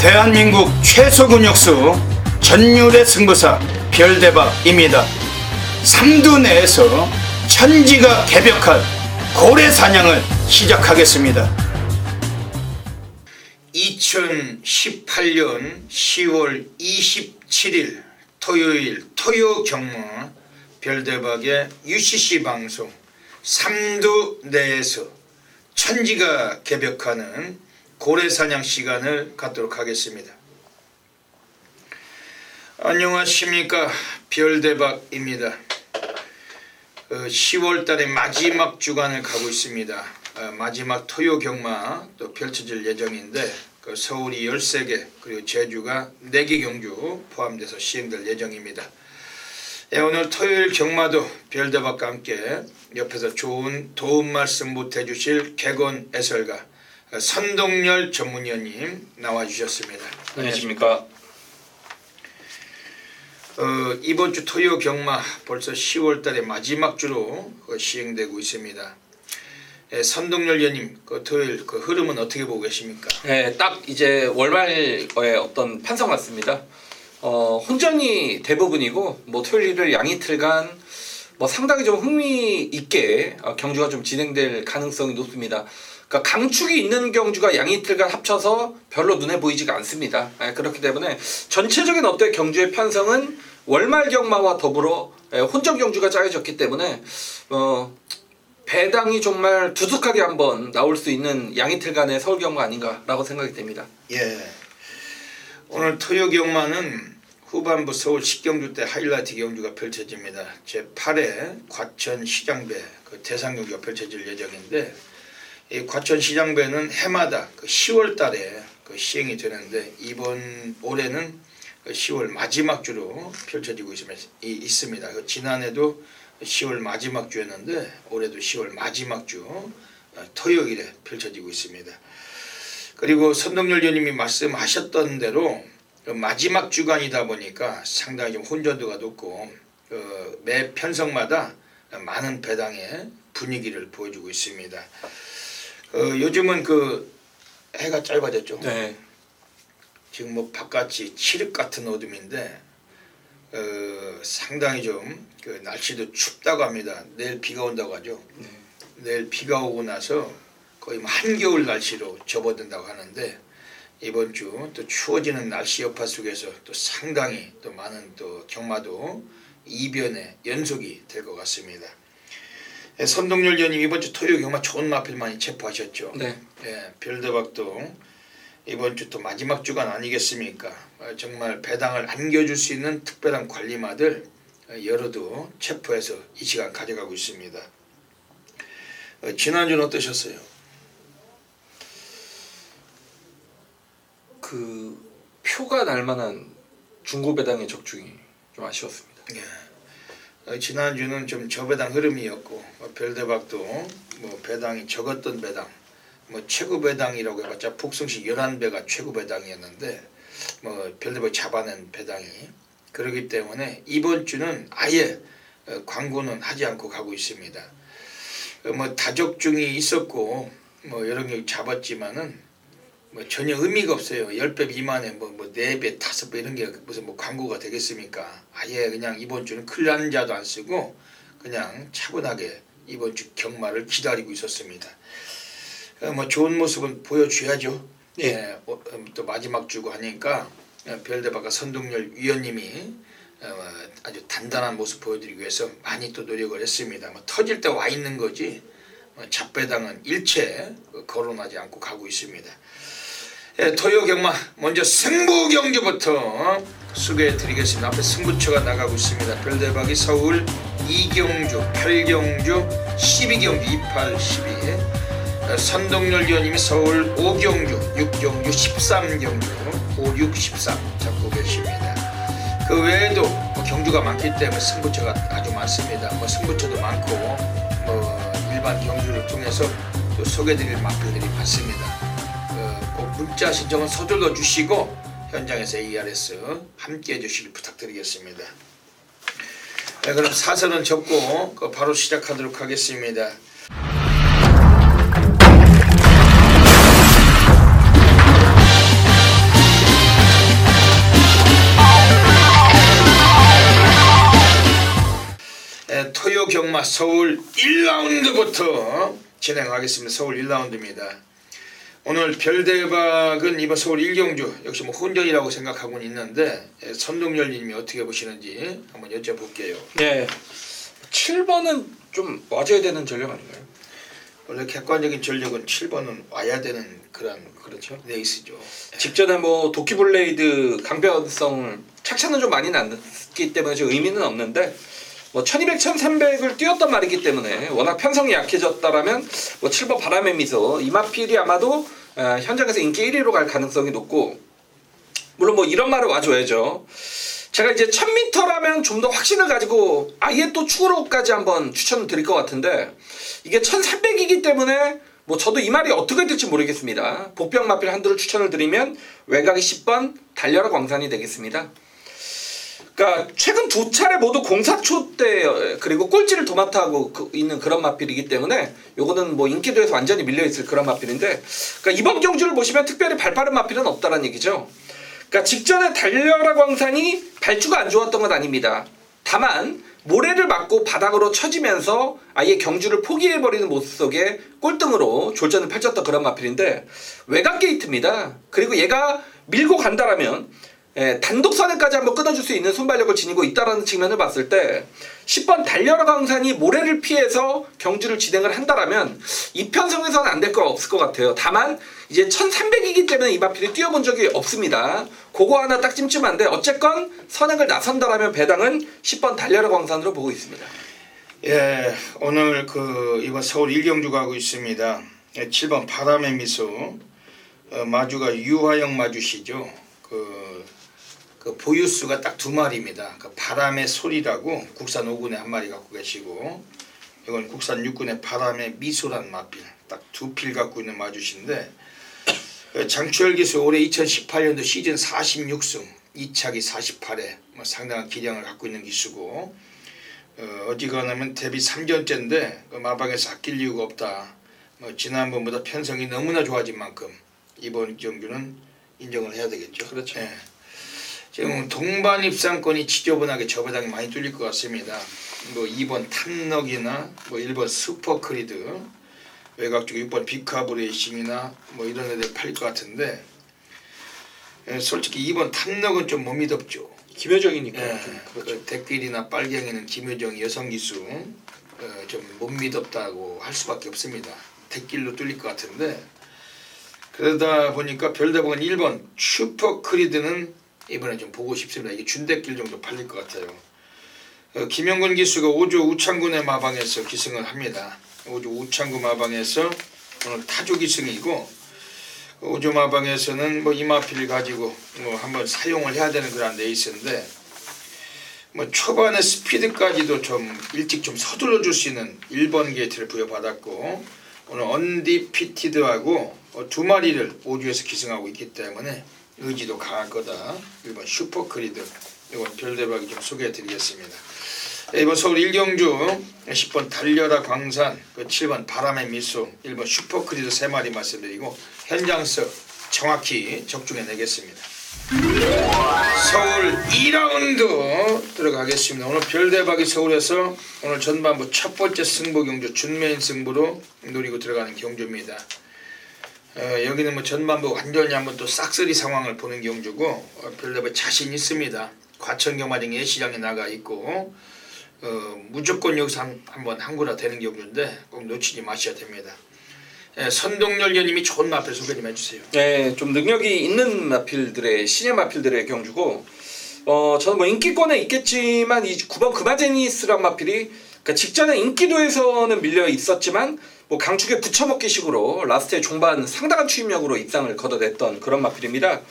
대한민국 최소 근육수 전율의 승부사 별대박입니다. 삼두 내에서 천지가 개벽한 고래 사냥을 시작하겠습니다. 2018년 10월 27일 토요일 토요경마 별대박의 UCC 방송 삼두 내에서 천지가 개벽하는 고래사냥 시간을 갖도록 하겠습니다. 안녕하십니까, 별대박입니다. 10월달의 마지막 주간을 가고 있습니다. 마지막 토요경마 또 펼쳐질 예정인데 서울이 13개 그리고 제주가 4개 경주 포함돼서 시행될 예정입니다. 오늘 토요일 경마도 별대박과 함께 옆에서 좋은 도움 말씀 보태주실 개건 해설가 선동열 전문위원님 나와주셨습니다. 안녕하십니까. 이번 주 토요 경마 벌써 10월달의 마지막 주로 시행되고 있습니다. 선동열 위원님, 토요일 흐름은 어떻게 보고 계십니까? 네, 딱 이제 월말의 어떤 판서 같습니다. 혼전이 대부분이고 토요일 양이틀간 상당히 좀 흥미있게 경주가 좀 진행될 가능성이 높습니다. 그러니까 강축이 있는 경주가 양이틀간 합쳐서 별로 눈에 보이지가 않습니다. 그렇기 때문에 전체적인 어떤 경주의 편성은 월말 경마와 더불어 혼전 경주가 짜여졌기 때문에 배당이 정말 두둑하게 한번 나올 수 있는 양이틀간의 서울 경마 아닌가라고 생각이 됩니다. 예. 오늘 토요 경마는 후반부 서울 10경주 때 하이라이트 경주가 펼쳐집니다. 제8회 과천 시장배 대상 경주가 펼쳐질 예정인데, 이 과천 시장배는 해마다 10월 달에 시행이 되는데 이번 올해는 10월 마지막 주로 펼쳐지고 있습니다. 지난해도 10월 마지막 주였는데 올해도 10월 마지막 주 토요일에 펼쳐지고 있습니다. 그리고 선동열 위원님이 말씀하셨던 대로 마지막 주간이다 보니까 상당히 좀 혼전도가 높고 매 편성마다 많은 배당의 분위기를 보여주고 있습니다. 요즘은 해가 짧아졌죠. 네. 지금 바깥이 칠흑 같은 어둠인데 상당히 좀 날씨도 춥다고 합니다. 내일 비가 온다고 하죠. 네. 내일 비가 오고 나서 거의 한겨울 날씨로 접어든다고 하는데 이번 주 또 추워지는 날씨 여파 속에서 또 상당히 또 많은 또 경마도 이변의 연속이 될 것 같습니다. 선동열 위원님, 이번 주 토요 경마 좋은 마필 많이 체포하셨죠. 네. 별대박도 이번 주 또 마지막 주간 아니겠습니까? 정말 배당을 안겨줄 수 있는 특별한 관리마들 여러도 체포해서 이 시간 가져가고 있습니다. 지난주는 어떠셨어요? 표가 날만한 중고 배당의 적중이 좀 아쉬웠습니다. 예. 지난주는 좀 저배당 흐름이었고 별대박도 배당이 적었던 배당 최고 배당이라고 해봤자 복성시 11배가 최고 배당이었는데 별대박 잡아낸 배당이 그렇기 때문에 이번 주는 아예 광고는 하지 않고 가고 있습니다. 다적중이 있었고 여러 개 잡았지만은 전혀 의미가 없어요. 10배 미만에 4배, 5배 이런 게 무슨 광고가 되겠습니까? 아예 그냥 이번 주는 클란자도 안 쓰고 그냥 차분하게 이번 주 경마를 기다리고 있었습니다. 좋은 모습은 보여줘야죠. 네. 또 마지막 주고 하니까 별대박과 선동열 위원님이 아주 단단한 모습 보여드리기 위해서 많이 또 노력을 했습니다. 터질 때 와 있는 거지 잡배당은 일체 거론하지 않고 가고 있습니다. 토요 경마 먼저 승부 경주부터 소개해 드리겠습니다. 앞에 승부처가 나가고 있습니다. 별대박이 서울 2경주, 8경주, 12경주, 28, 12. 선동열 위원님이 서울 5경주, 6경주, 13경주, 5, 6, 13 잡고 계십니다. 그 외에도 경주가 많기 때문에 승부처가 아주 많습니다. 승부처도 많고 일반 경주를 통해서 또 소개드릴 마필들이 많습니다. 꼭 문자 신청은 서둘러 주시고 현장에서 ARS 함께 해주시길 부탁드리겠습니다. 그럼 사설은 접고 바로 시작하도록 하겠습니다. 서울 1라운드부터 진행하겠습니다. 서울 1라운드입니다. 오늘 별대박은 이번 서울 1경주 역시 뭐 혼전이라고 생각하고는 있는데 선동열님이 어떻게 보시는지 한번 여쭤볼게요. 네, 7번은 좀 와줘야 되는 전력 아닌가요? 원래 객관적인 전력은 7번은 와야 되는 그렇죠. 레이스죠. 직전에 뭐 도끼블레이드 강변성 착차는 좀 많이 났기 때문에 좀 의미는 없는데 뭐 1200, 1300을 뛰었단 말이기 때문에 워낙 편성이 약해졌다라면 뭐 7번 바람의 미소 이 마필이 아마도 현장에서 인기 1위로 갈 가능성이 높고, 물론 뭐 이런 말을 와줘야죠. 제가 이제 1000m라면 좀 더 확신을 가지고 아예 또 추후로까지 한번 추천을 드릴 것 같은데, 이게 1300이기 때문에 뭐 저도 이 말이 어떻게 될지 모르겠습니다. 복병 마필 한두를 추천을 드리면 외곽이 10번 달려라 광산이 되겠습니다. 그러니까 최근 두 차례 모두 공사초 때 그리고 꼴찌를 도맡아하고 있는 그런 마필이기 때문에 요거는 뭐 인기도에서 완전히 밀려있을 그런 마필인데, 그러니까 이번 경주를 보시면 특별히 발빠른 마필은 없다는 얘기죠. 그러니까 직전에 달려라 광산이 발주가 안 좋았던 건 아닙니다. 다만 모래를 맞고 바닥으로 쳐지면서 아예 경주를 포기해버리는 모습 속에 꼴등으로 졸전을 펼쳤던 그런 마필인데, 외곽 게이트입니다. 그리고 얘가 밀고 간다라면 단독선에까지 한번 끊어줄 수 있는 순발력을 지니고 있다는 측면을 봤을 때 10번 달려라 광산이 모래를 피해서 경주를 진행을 한다라면 이 편성에서는 안 될 거 없을 것 같아요. 다만 이제 1300이기 때문에 이 마필이 뛰어본 적이 없습니다. 그거 하나 딱 찜찜한데 어쨌건 선행을 나선다라면 배당은 10번 달려라 광산으로 보고 있습니다. 예, 오늘 이번 서울 1경주 가고 있습니다. 7번 바람의 미소 마주가 유화영 마주시죠. 그 보유수가 딱 2마리입니다. 바람의 소리라고 국산 5군에 한 마리 갖고 계시고, 이건 국산 6군의 바람의 미소란 마필 딱 2필 갖고 있는 마주신데, 장추열 기수 올해 2018년도 시즌 46승 2차기 48회 상당한 기량을 갖고 있는 기수고, 어지간하면 데뷔 3전째인데 마방에서 아낄 이유가 없다. 지난번보다 편성이 너무나 좋아진 만큼 이번 경주는 인정을 해야 되겠죠. 그렇죠. 예. 지금 동반 입상권이 지저분하게 저배당이 많이 뚫릴 것 같습니다. 뭐 2번 탐럭이나 뭐 1번 슈퍼크리드, 외곽 쪽 6번 비카브레이싱이나 뭐 이런 애들 팔릴 것 같은데, 솔직히 2번 탐럭은 좀 못 믿었죠. 김효정이니까. 그렇죠. 댓글이나 빨갱이는 김효정 여성 기수 좀 못 믿었다고 할 수밖에 없습니다. 댓글로 뚫릴 것 같은데, 그러다 보니까 별대박은 1번 슈퍼크리드는 이번에 좀 보고 싶습니다. 이게 준댓길 정도 팔릴 것 같아요. 김영근 기수가 5조 우창군의 마방에서 기승을 합니다. 5조 우창군 마방에서 오늘 타조 기승이고, 5조 마방에서는 뭐 이마필 가지고 뭐 한번 사용을 해야 되는 그런 레이스인데, 뭐 초반에 스피드까지도 좀 일찍 좀 서둘러 줄 수 있는 1번 게이트를 부여받았고, 오늘 언디피티드하고 2마리를 5주에서 기승하고 있기 때문에 의지도 강할 거다. 1번 슈퍼크리드, 이건 별대박이 좀 소개해 드리겠습니다. 이번 서울 1경주 10번 달려라 광산, 7번 바람의 미소, 1번 슈퍼크리드 3마리 말씀드리고 현장석 정확히 적중해 내겠습니다. 서울 2라운드 들어가겠습니다. 오늘 별대박이 서울에서 오늘 전반부 첫 번째 승부 경주 준메인 승부로 노리고 들어가는 경주입니다. 여기는 뭐 전반부 완전히 한번 또 싹쓸이 상황을 보는 경주고, 별대박 자신 있습니다. 과천경마장 예시장에 나가 있고, 무조건 여기서 한번 한구라 되는 경주인데 꼭 놓치지 마셔야 됩니다. 선동열 의원님이 좋은 마필 소개 좀 해주세요. 네, 좀 능력이 있는 마필들의 신의 마필들의 경주고, 저는 뭐 인기권에 있겠지만 이 9번 그마제니스란 마필이 그러니까 직전에 인기도에서는 밀려 있었지만 뭐 강축에 붙여먹기식으로 라스트의 종반 상당한 추임력으로 입상을 거둬냈던 그런 마필입니다.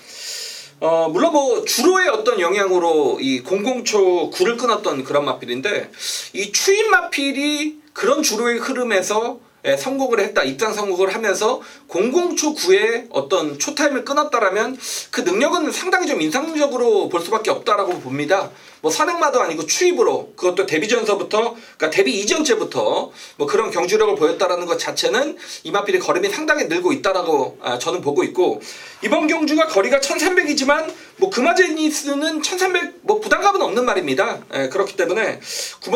물론 뭐 주로의 어떤 영향으로 이 00초 9를 끊었던 그런 마필인데, 이 추임 마필이 그런 주로의 흐름에서 성공을 했다, 입상 성공을 하면서 00초 9에 어떤 초타임을 끊었다라면 그 능력은 상당히 좀 인상적으로 볼 수밖에 없다라고 봅니다. 뭐 선행마도 아니고 추입으로 그것도 데뷔전서부터 그러니까 데뷔 이전째부터 뭐 그런 경주력을 보였다라는 것 자체는 이 마필의 걸음이 상당히 늘고 있다라고 저는 보고 있고 이번 경주가 거리가 1300이지만 뭐 금화제니스는 1300 뭐 부담감은 없는 말입니다. 그렇기 때문에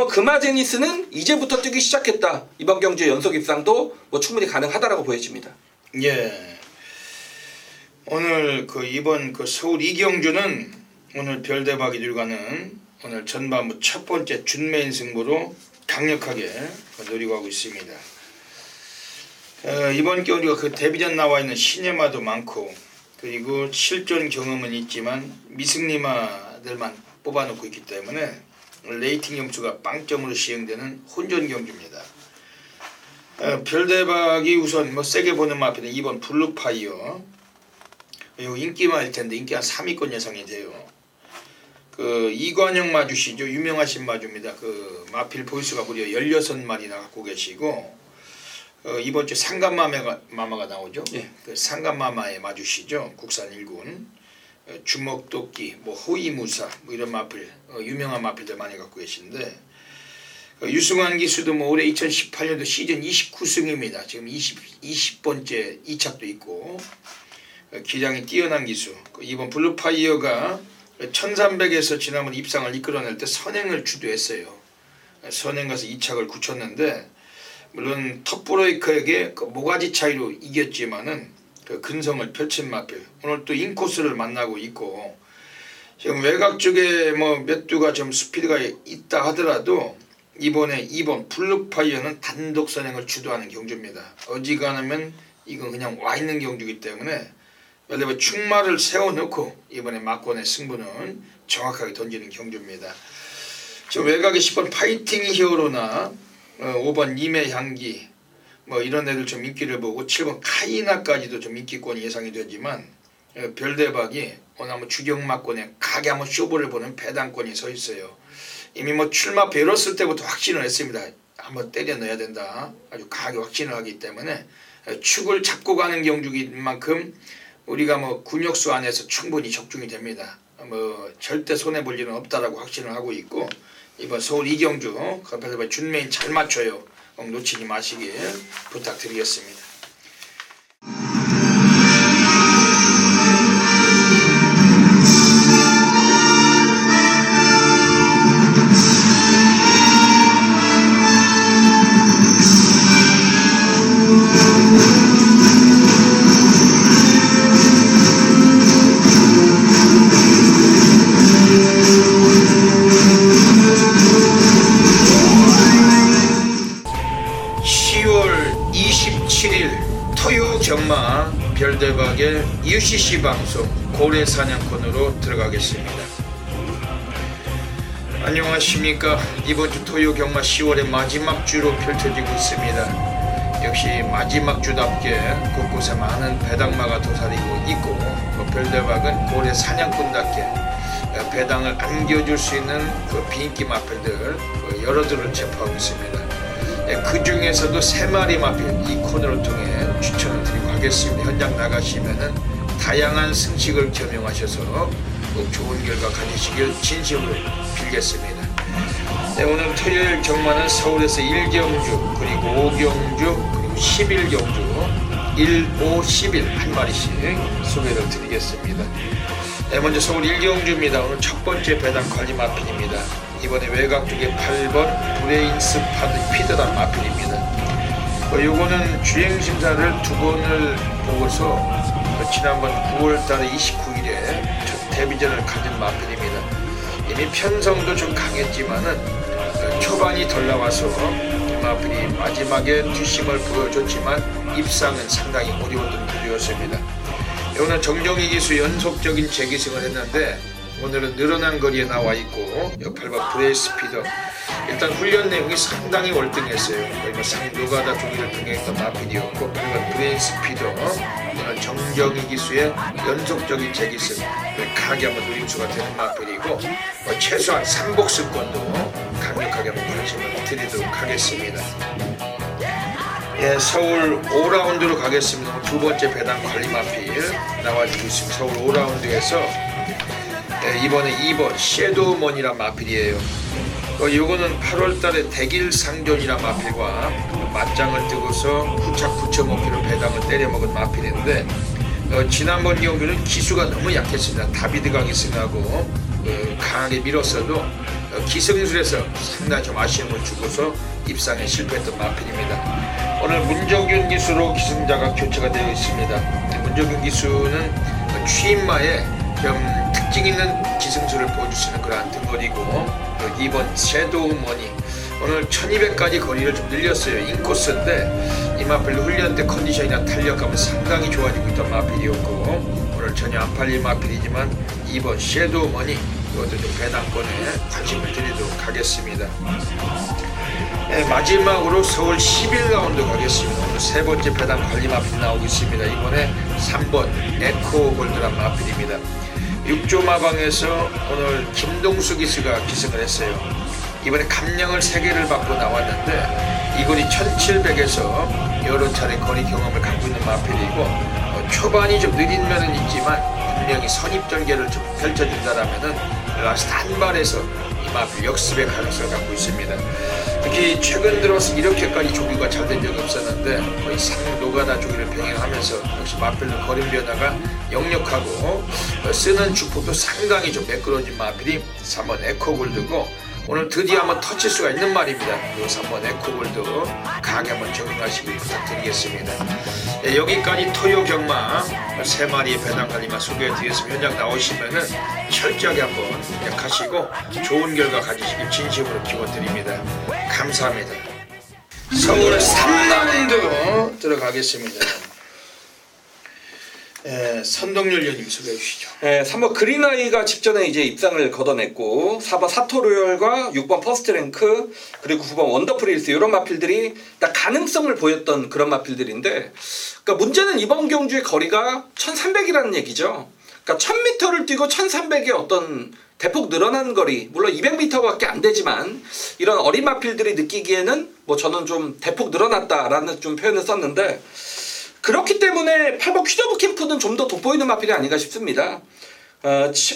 금화제니스는 이제부터 뛰기 시작했다. 이번 경주 연속 입상도 뭐 충분히 가능하다라고 보여집니다. 예. 오늘 이번 서울 이경주는 오늘 별대박이 들어가는 오늘 전반부 첫 번째 준메인 승부로 강력하게 노리고 하고 있습니다. 이번 경주가 데뷔전 나와 있는 신예마도 많고 그리고 실전 경험은 있지만 미승리마들만 뽑아놓고 있기 때문에 레이팅 점수가 빵점으로 시행되는 혼전 경주입니다. 별대박이 우선 뭐 세게 보는 마피는 2번 블루파이어. 이거 인기마일 텐데 인기 한 3위권 예상이 돼요. 이관영 마주시죠. 유명하신 마주입니다. 마필 보이스가 무려 16마리나 갖고 계시고 이번 주 상간마마가 나오죠. 예. 상간마마의 마주시죠. 국산 1군 주먹도끼, 뭐 호위무사 뭐 이런 마필 유명한 마필들 많이 갖고 계신데 유승환 기수도 뭐 올해 2018년도 시즌 29승입니다. 지금 20번째 2착도 있고 기량이 뛰어난 기수. 이번 블루파이어가 1300에서 지난번 입상을 이끌어낼 때 선행을 주도했어요. 선행 가서 2착을 굳혔는데 물론 톱브레이커에게 모가지 차이로 이겼지만은 근성을 펼친 마필. 오늘 또 인코스를 만나고 있고 지금 외곽 쪽에 뭐 몇 두가 좀 스피드가 있다 하더라도 이번에 2번 블루파이어는 단독 선행을 주도하는 경주입니다. 어지간하면 이건 그냥 와 있는 경주이기 때문에 별대박 충마를 세워놓고 이번에 막권의 승부는 정확하게 던지는 경주입니다. 지금 외곽에 10번 파이팅 히어로나 5번 님의 향기 뭐 이런 애들 좀 인기를 보고 7번 카이나까지도 좀 인기권이 예상이 되지만 별대박이 오늘 한번 주경막권에 가게 한번 쇼부를 보는 배당권이 서 있어요. 이미 뭐 출마 배웠을 때부터 확신을 했습니다. 한번 때려 넣어야 된다. 아주 강하게 확신을 하기 때문에 축을 잡고 가는 경주인 만큼 우리가 뭐 군역수 안에서 충분히 적중이 됩니다. 뭐 절대 손해 볼 일은 없다라고 확신을 하고 있고 이번 서울 이경주 별대박 준메인 잘 맞춰요. 놓치지 마시길 부탁드리겠습니다. 경마 별대박의 UCC 방송 고래사냥꾼으로 들어가겠습니다. 안녕하십니까. 이번 주 토요 경마 10월의 마지막 주로 펼쳐지고 있습니다. 역시 마지막 주답게 곳곳에 많은 배당마가 도사리고 있고 별대박은 고래사냥꾼답게 배당을 안겨줄 수 있는 비인기 마필들 여러들을 체포하고 있습니다. 그 중에서도 3마리 마필 이 코너를 통해 추천을 드리고 하겠습니다. 현장 나가시면은 다양한 승식을 겸용하셔서 꼭 좋은 결과 가지시길 진심으로 빌겠습니다. 네, 오늘 토요일 경마는 서울에서 1경주 그리고 5경주 그리고 11경주 1, 5, 11 한 마리씩 소개를 드리겠습니다. 네, 먼저 서울 1경주입니다. 오늘 첫 번째 배당 관리 마필입니다. 이번에 외곽 쪽에 8번 브레인스 피드란 마필입니다. 요거는 주행심사를 2번을 보고서 지난번 9월달에 29일에 첫 데뷔전을 가진 마필입니다. 이미 편성도 좀 강했지만은 초반이 덜 나와서 마필이 마지막에 뒷심을 보여줬지만 입상은 상당히 어려웠던 구조였습니다. 오늘 정정희 기수 연속적인 재기승을 했는데 오늘은 늘어난 거리에 나와 있고 8번 브레이스 피더 일단 훈련 내용이 상당히 월등했어요. 상노가다 조기를 등행했던 마필이었고 그리고 브레이스 피더 오늘 정정희 기수의 연속적인 재기승 강하게 한번 노림수가 되는 마필이고 최소한 3복승권도 강력하게 한번 관심을 드리도록 하겠습니다. 예, 서울 5라운드로 가겠습니다. 두 번째 배당 관리 마필 나와주고 있습니다. 서울 5라운드에서 이번에 2번 섀도우먼이란 마필이에요. 요거는 8월달에 대길상존이란 마필과 맞짱을 뜨고서 후착 9.5km 배당을 때려먹은 마필인데 지난번 경기는 기수가 너무 약했습니다. 다비드가 기승하고 강하게 밀었어도 기승술에서 상당히 좀 아쉬움을 주고서 입상에 실패했던 마필입니다. 오늘 문정균 기수로 기승자가 교체가 되어 있습니다. 문정균 기수는 취임마에 좀 특징 있는 기승술을 보여줄 수 있는 그러한 등거리고 2번 섀도우머니 오늘 1200까지 거리를 좀 늘렸어요. 인코스인데 이 마필도 훈련 때 컨디션이나 탄력감은 상당히 좋아지고 있던 마필이었고 오늘 전혀 안 팔릴 마필이지만 2번 섀도우머니 이것도 좀 배당권에 관심을 드리도록 하겠습니다. 마지막으로 서울 11라운드 가겠습니다. 오늘 세 번째 배당 관리 마필이 나오고 있습니다. 이번에 3번 에코골드란 마필입니다. 6조 마방에서 오늘 김동수 기수가 기승을 했어요. 이번에 감량을 3개를 받고 나왔는데 이 거리 1700에서 여러 차례 거리 경험을 갖고 있는 마필이고 초반이 좀 느린 면은 있지만 분명히 선입전개를 좀 펼쳐준다라면은 라스트 한 발에서 이 마필 역습의 가능성을 갖고 있습니다. 특히 최근 들어서 이렇게까지 조기가 잘 된 적이 없었는데 거의 상노가다 조기를 병행하면서 역시 마필은 거림 변화가 역력하고 쓰는 주폭도 상당히 좀 매끄러진 마필이 3번 에코골드고 오늘 드디어 한번 터칠 수가 있는 말입니다. 이 3번 에코골드 강하게 한번 적응하시길 부탁드리겠습니다. 여기까지 토요 경마 3마리의 배당 관리만 소개해드리겠습니다. 현장 나오시면은 철저하게 한번 약하시고 좋은 결과 가지시길 진심으로 기원드립니다. 감사합니다. 서울 3라운드 들어가겠습니다. 선동열 위원님 소개해 주시죠. 3번 그린아이가 직전에 이제 입상을 걷어냈고 4번 사토로열과 6번 퍼스트랭크 그리고 9번 원더프릴스 이런 마필들이 딱 가능성을 보였던 그런 마필들인데 그러니까 문제는 이번 경주의 거리가 1300이라는 얘기죠. 그러니까 1000m를 뛰고 1300의 어떤 대폭 늘어난 거리 물론 200m밖에 안 되지만 이런 어린 마필들이 느끼기에는 뭐 저는 좀 대폭 늘어났다라는 좀 표현을 썼는데 그렇기 때문에 8번 퀴더브 캠프는 좀 더 돋보이는 마필이 아닌가 싶습니다.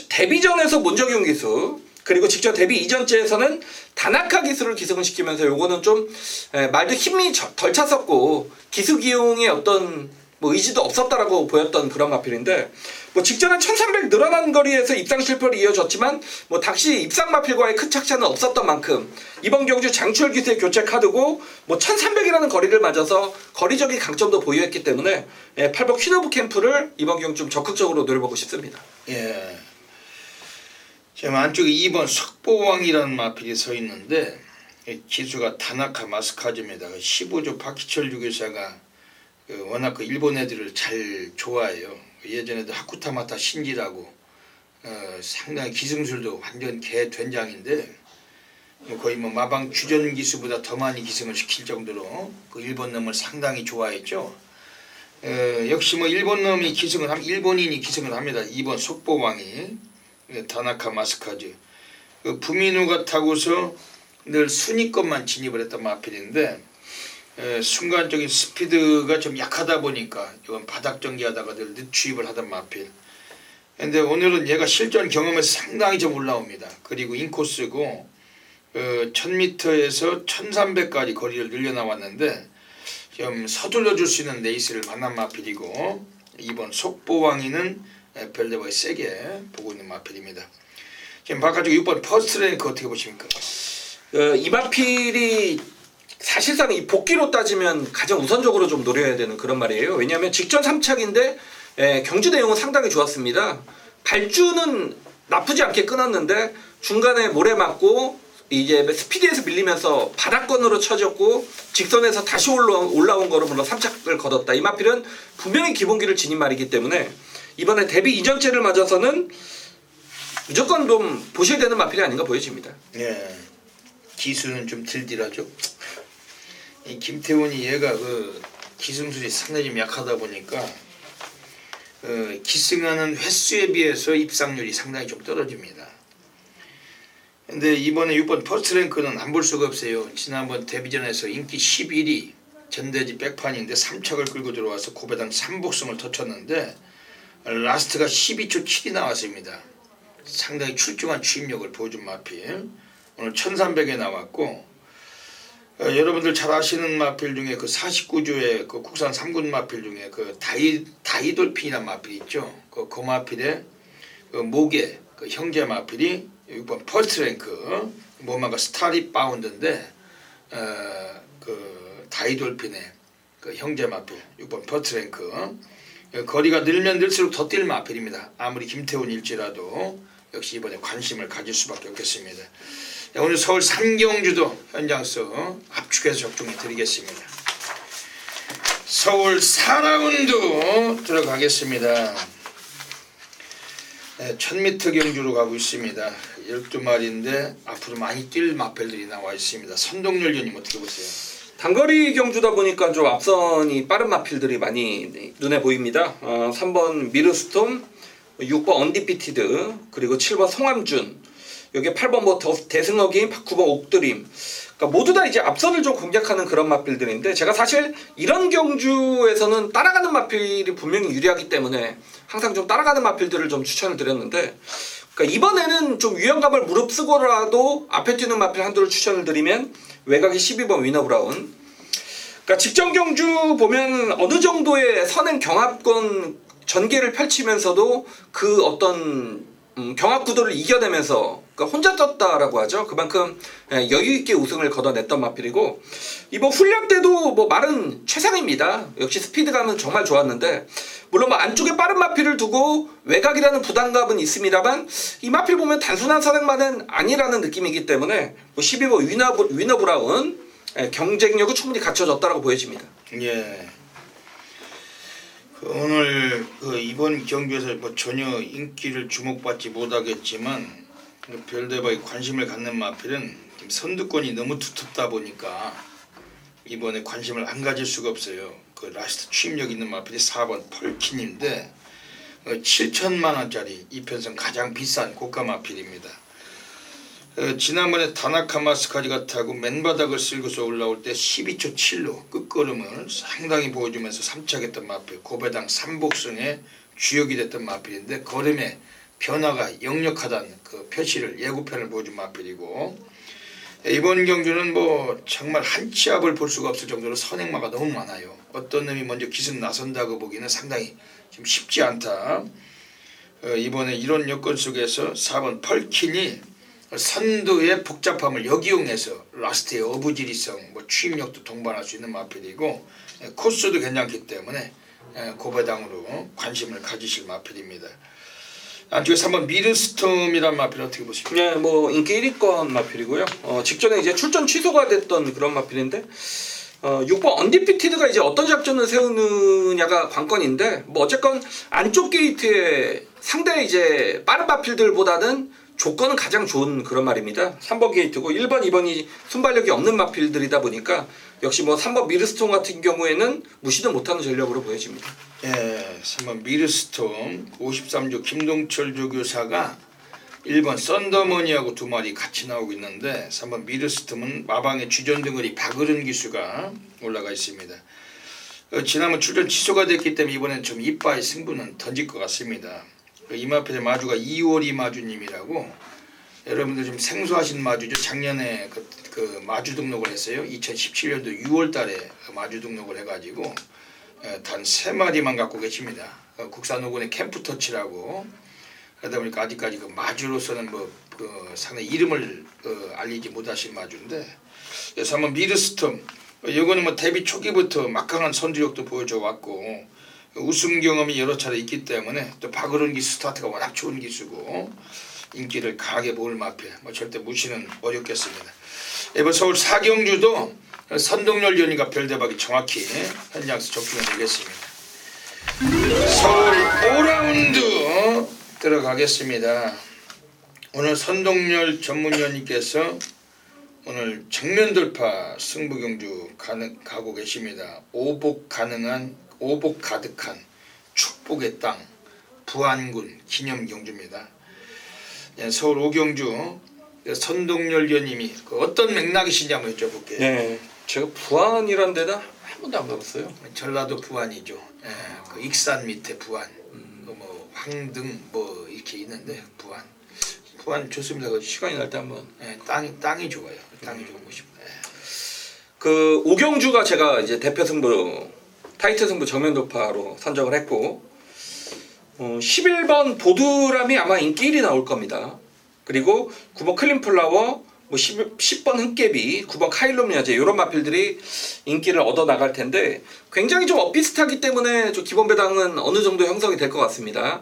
데뷔전에서 문정균 기수 그리고 직전 데뷔 이전째에서는 다나카 기수를 기승을 시키면서 요거는 좀 말도 힘이 덜 찼었고 기수 기용의 어떤 뭐 의지도 없었다라고 보였던 그런 마필인데 뭐 직전에 1300 늘어난 거리에서 입상 실패를 이어졌지만 뭐 당시 입상 마필과의 큰 착차는 없었던 만큼 이번 경주 장추열 기수의 교체 카드고 뭐 1300이라는 거리를 맞아서 거리적인 강점도 보유했기 때문에 8번 퀴너브 캠프를 이번 경주 좀 적극적으로 노려보고 싶습니다. 예. 지금 안쪽에 2번 석보왕이라는 마필이 서 있는데 기수가 다나카 마스카즈입니다. 15조 박희철 유교사가 워낙 그 일본 애들을 잘 좋아해요. 예전에도 하쿠타마타 신지라고 상당히 기승술도 완전 개 된장인데 거의 뭐 마방 주전 기수보다 더 많이 기승을 시킬 정도로 그 일본 놈을 상당히 좋아했죠. 역시 뭐 일본 놈이 기승을 하면 일본인이 기승을 합니다. 2번 속보왕이 다나카 마스카즈 부미누가 타고서 늘 순위권만 진입을 했던 마필인데 순간적인 스피드가 좀 약하다 보니까 이건 바닥 정지하다가 늘 늦추입을 하던 마필. 근데 오늘은 얘가 실전 경험에서 상당히 좀 올라옵니다. 그리고 인코스고 1000m에서 1300까지 거리를 늘려나왔는데 좀 서둘러 줄 수 있는 레이스를 만난 마필이고 2번 속보왕이는 별대박에 세게 보고 있는 마필입니다. 지금 바깥쪽 6번 퍼스트랭크 어떻게 보십니까? 이 마필이 사실상 이 복귀로 따지면 가장 우선적으로 좀 노려야 되는 그런 말이에요. 왜냐하면 직전 3착인데 경주 내용은 상당히 좋았습니다. 발주는 나쁘지 않게 끊었는데 중간에 모래 맞고 이제 스피드에서 밀리면서 바닥권으로 쳐졌고 직선에서 다시 올라온 거로 물론 3착을 거뒀다. 이 마필은 분명히 기본기를 지닌 말이기 때문에 이번에 데뷔 이전째를 맞아서는 무조건 좀 보셔야 되는 마필이 아닌가 보여집니다. 예, 기수는 좀 들디라죠. 이 김태훈이 얘가 그 기승술이 상당히 좀 약하다 보니까 기승하는 횟수에 비해서 입상률이 상당히 좀 떨어집니다. 근데 이번에 6번 퍼스트랭크는 안 볼 수가 없어요. 지난번 데뷔전에서 인기 11위 전대지 백판인데 3착을 끌고 들어와서 고배당 3복승을 터쳤는데 라스트가 12초 7이 나왔습니다. 상당히 출중한 추임력을 보여준 마필. 오늘 1300에 나왔고 여러분들 잘 아시는 마필 중에 그 49조의 그 국산 3군 마필 중에 그 다이돌핀이라는 마필이 있죠. 그 마필의 그 목의 그 형제 마필이 6번 퍼스트 랭크 뭐만가 스타리 바운드인데 그 다이돌핀의 그 형제 마필 6번 퍼스트 랭크 거리가 늘면 늘수록 더 뛸 마필입니다. 아무리 김태훈일지라도 역시 이번에 관심을 가질 수밖에 없겠습니다. 오늘 서울 삼경주도 현장서 압축해서 적중해 드리겠습니다. 서울 4라운드 들어가겠습니다. 1000m 경주로 가고 있습니다. 12마리인데 앞으로 많이 뛸 마필들이 나와 있습니다. 선동열 위원님 어떻게 보세요? 단거리 경주다 보니까 좀 앞선이 빠른 마필들이 많이 눈에 보입니다. 3번 미르스톰, 6번 언디피티드, 그리고 7번 송함준, 여기 8번 뭐 대승어긴, 9번 옥드림. 그러니까 모두 다 이제 앞선을 좀 공략하는 그런 마필들인데 제가 사실 이런 경주에서는 따라가는 마필이 분명히 유리하기 때문에 항상 좀 따라가는 마필들을 좀 추천을 드렸는데 그러니까 이번에는 좀 위험감을 무릅쓰고라도 앞에 뛰는 마필 한두를 추천을 드리면 외곽의 12번 위너브라운. 그러니까 직전 경주 보면 어느 정도의 선행 경합권 전개를 펼치면서도 그 어떤 경합 구도를 이겨내면서 그러니까 혼자 떴다라고 하죠. 그만큼 여유 있게 우승을 거둬냈던 마필이고 이번 훈련 때도 뭐 말은 최상입니다. 역시 스피드감은 정말 좋았는데 물론 뭐 안쪽에 빠른 마필을 두고 외곽이라는 부담감은 있습니다만 이 마필 보면 단순한 선행만은 아니라는 느낌이기 때문에 뭐 12번 위너 브라운 경쟁력은 충분히 갖춰졌다라고 보여집니다. 예. 오늘 이번 경기에서 뭐 전혀 인기를 주목받지 못하겠지만 별대박에 관심을 갖는 마필은 선두권이 너무 두텁다 보니까 이번에 관심을 안 가질 수가 없어요. 그 라스트 추임력 있는 마필이 4번 펄킨인데 7천만 원짜리 이편성 가장 비싼 고가 마필입니다. 지난번에 다나카 마스카리가 타고 맨바닥을 쓸고서 올라올 때 12초 7로 끝걸음을 상당히 보여주면서 3착했던 마필, 고배당 3복승의 주역이 됐던 마필인데 걸음의 변화가 역력하다는 그 표시를 예고편을 보여준 마필이고 이번 경주는 뭐 정말 한 치 앞을 볼 수가 없을 정도로 선행마가 너무 많아요. 어떤 놈이 먼저 기승 나선다고 보기는 상당히 좀 쉽지 않다. 이번에 이런 여건 속에서 4번 펄킨이 선두의 복잡함을 역이용해서 라스트의 어부지리성, 뭐 추임력도 동반할 수 있는 마필이고 코스도 괜찮기 때문에 고배당으로 관심을 가지실 마필입니다. 안쪽에 3번 미르스톰이란 마필 어떻게 보십니까? 네, 뭐 인기 1위권 마필이고요. 직전에 이제 출전 취소가 됐던 그런 마필인데 6번 언디피티드가 이제 어떤 작전을 세우느냐가 관건인데 뭐 어쨌건 안쪽 게이트에 상대 이제 빠른 마필들보다는 조건은 가장 좋은 그런 말입니다. 3번 게이트고 1번, 2번이 순발력이 없는 마필들이다 보니까 역시 뭐 3번 미르스톰 같은 경우에는 무시도 못하는 전력으로 보여집니다. 예, 3번 미르스톰 53조 김동철 조교사가 1번 썬더머니하고 두 마리 같이 나오고 있는데 3번 미르스톰은 마방의 주전 등거리 박으른 기수가 올라가 있습니다. 지난번 출전 취소가 됐기 때문에 이번엔 좀 이빠이 승부는 던질 것 같습니다. 이 마필의 마주가 이월이 마주님이라고 여러분들 좀 생소하신 마주죠. 작년에 그 마주 등록을 했어요. 2017년도 6월 달에 마주 등록을 해가지고 단 3마리만 갖고 계십니다. 국산호군의 캠프터치라고 그러다 보니까 아직까지 그 마주로서는 상당히 이름을 알리지 못하신 마주인데 그래서 한번 미르스톰 이거는 뭐 데뷔 초기부터 막강한 선두력도 보여줘 왔고 우승 경험이 여러 차례 있기 때문에 또 박으른 기수 스타트가 워낙 좋은 기수고 인기를 강하게 모을 마필 뭐 절대 무시는 어렵겠습니다. 이번 서울 4경주도 선동열 위원님과 별대박이 정확히 현장에서 적중해 드리겠습니다. 서울 5라운드 들어가겠습니다. 오늘 선동열 전문위원님께서 오늘 정면 돌파 승부경주 가고 계십니다. 오복 가득한 축복의 땅 부안군 기념경주입니다. 서울 5경주 선동열 위원님이 어떤 맥락이신지 한번 여쭤볼게요. 네, 제가 부안이란 데는 한 번도 안 가봤어요. 전라도 부안이죠. 그 익산 밑에 부안, 뭐 황등 뭐 이렇게 있는데 부안. 부안 좋습니다. 그 시간이 날 때 한번. 예, 땅이 좋아요. 땅이 좋은 곳입니다. 예. 그 오경주가 제가 이제 대표 승부 타이틀 승부 정면 돌파로 선정을 했고 11번 보드람이 아마 인기 1위 나올 겁니다. 그리고 9번 클린플라워, 뭐 10번 흑개비, 9번 카일롬 여제 이런 마필들이 인기를 얻어 나갈 텐데 굉장히 좀 엇비슷하기 때문에 좀 기본 배당은 어느 정도 형성이 될 것 같습니다.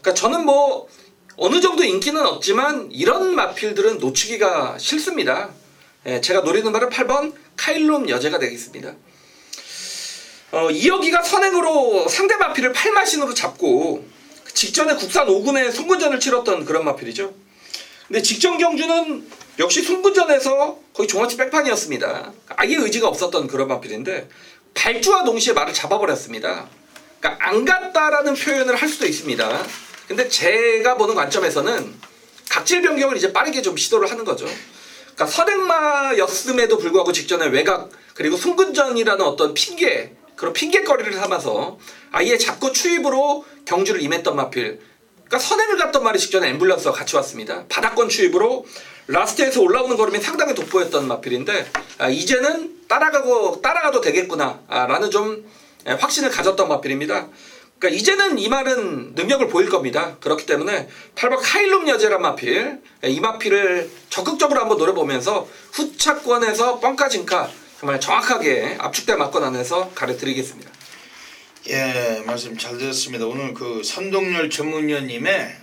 그러니까 저는 뭐 어느 정도 인기는 없지만 이런 마필들은 놓치기가 싫습니다. 예, 제가 노리는 바로 8번 카일롬 여제가 되겠습니다. 이여기가 선행으로 상대 마필을 8마신으로 잡고 직전에 국산 5군에 송군전을 치렀던 그런 마필이죠. 근데 직전 경주는 역시 송군전에서 거의 종아치 백판이었습니다. 아예 의지가 없었던 그런 마필인데 발주와 동시에 말을 잡아버렸습니다. 그러니까 안 갔다라는 표현을 할 수도 있습니다. 근데 제가 보는 관점에서는 각질 변경을 이제 빠르게 좀 시도를 하는 거죠. 그러니까 선행마였음에도 불구하고 직전에 외곽 그리고 송군전이라는 어떤 그런 핑계거리를 삼아서 아예 잡고 추입으로 경주를 임했던 마필. 그러니까 선행을 갔던 말이 직전에 앰뷸런스와 같이 왔습니다. 바닥권 추입으로 라스트에서 올라오는 걸음이 상당히 돋보였던 마필인데 이제는 따라가도 되겠구나 라는 좀 확신을 가졌던 마필입니다. 그러니까 이제는 이 말은 능력을 보일 겁니다. 그렇기 때문에 8번 카일룸 여제란 마필, 이 마필을 적극적으로 한번 노려보면서 후차권에서 뻥까진카 정말 정확하게 압축대 맞건 안에서 가르드리겠습니다. 예, 말씀 잘 들었습니다. 오늘 그 선동열 전문위원님의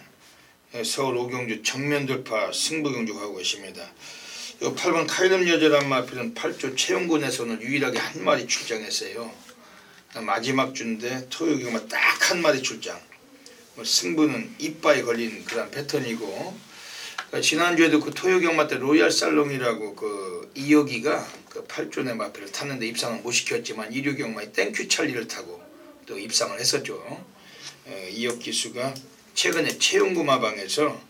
서울 오경주 정면 돌파 승부 경주하고 계십니다. 이 8번 카일룸 여제란 마필은 8조 채용군에서 오늘 유일하게 한 마리 출장했어요. 마지막 주인데 토요경마 딱 한 마리 출장. 승부는 이빠에 걸린 그런 패턴이고 지난주에도 그 토요경마 때 로얄 살롱이라고 그 이여기가 그 8조 내 마필을 탔는데 입상은 못 시켰지만 1류 경마에 땡큐 찰리를 타고 또 입상을 했었죠. 이혁 기수가 최근에 채용구마방에서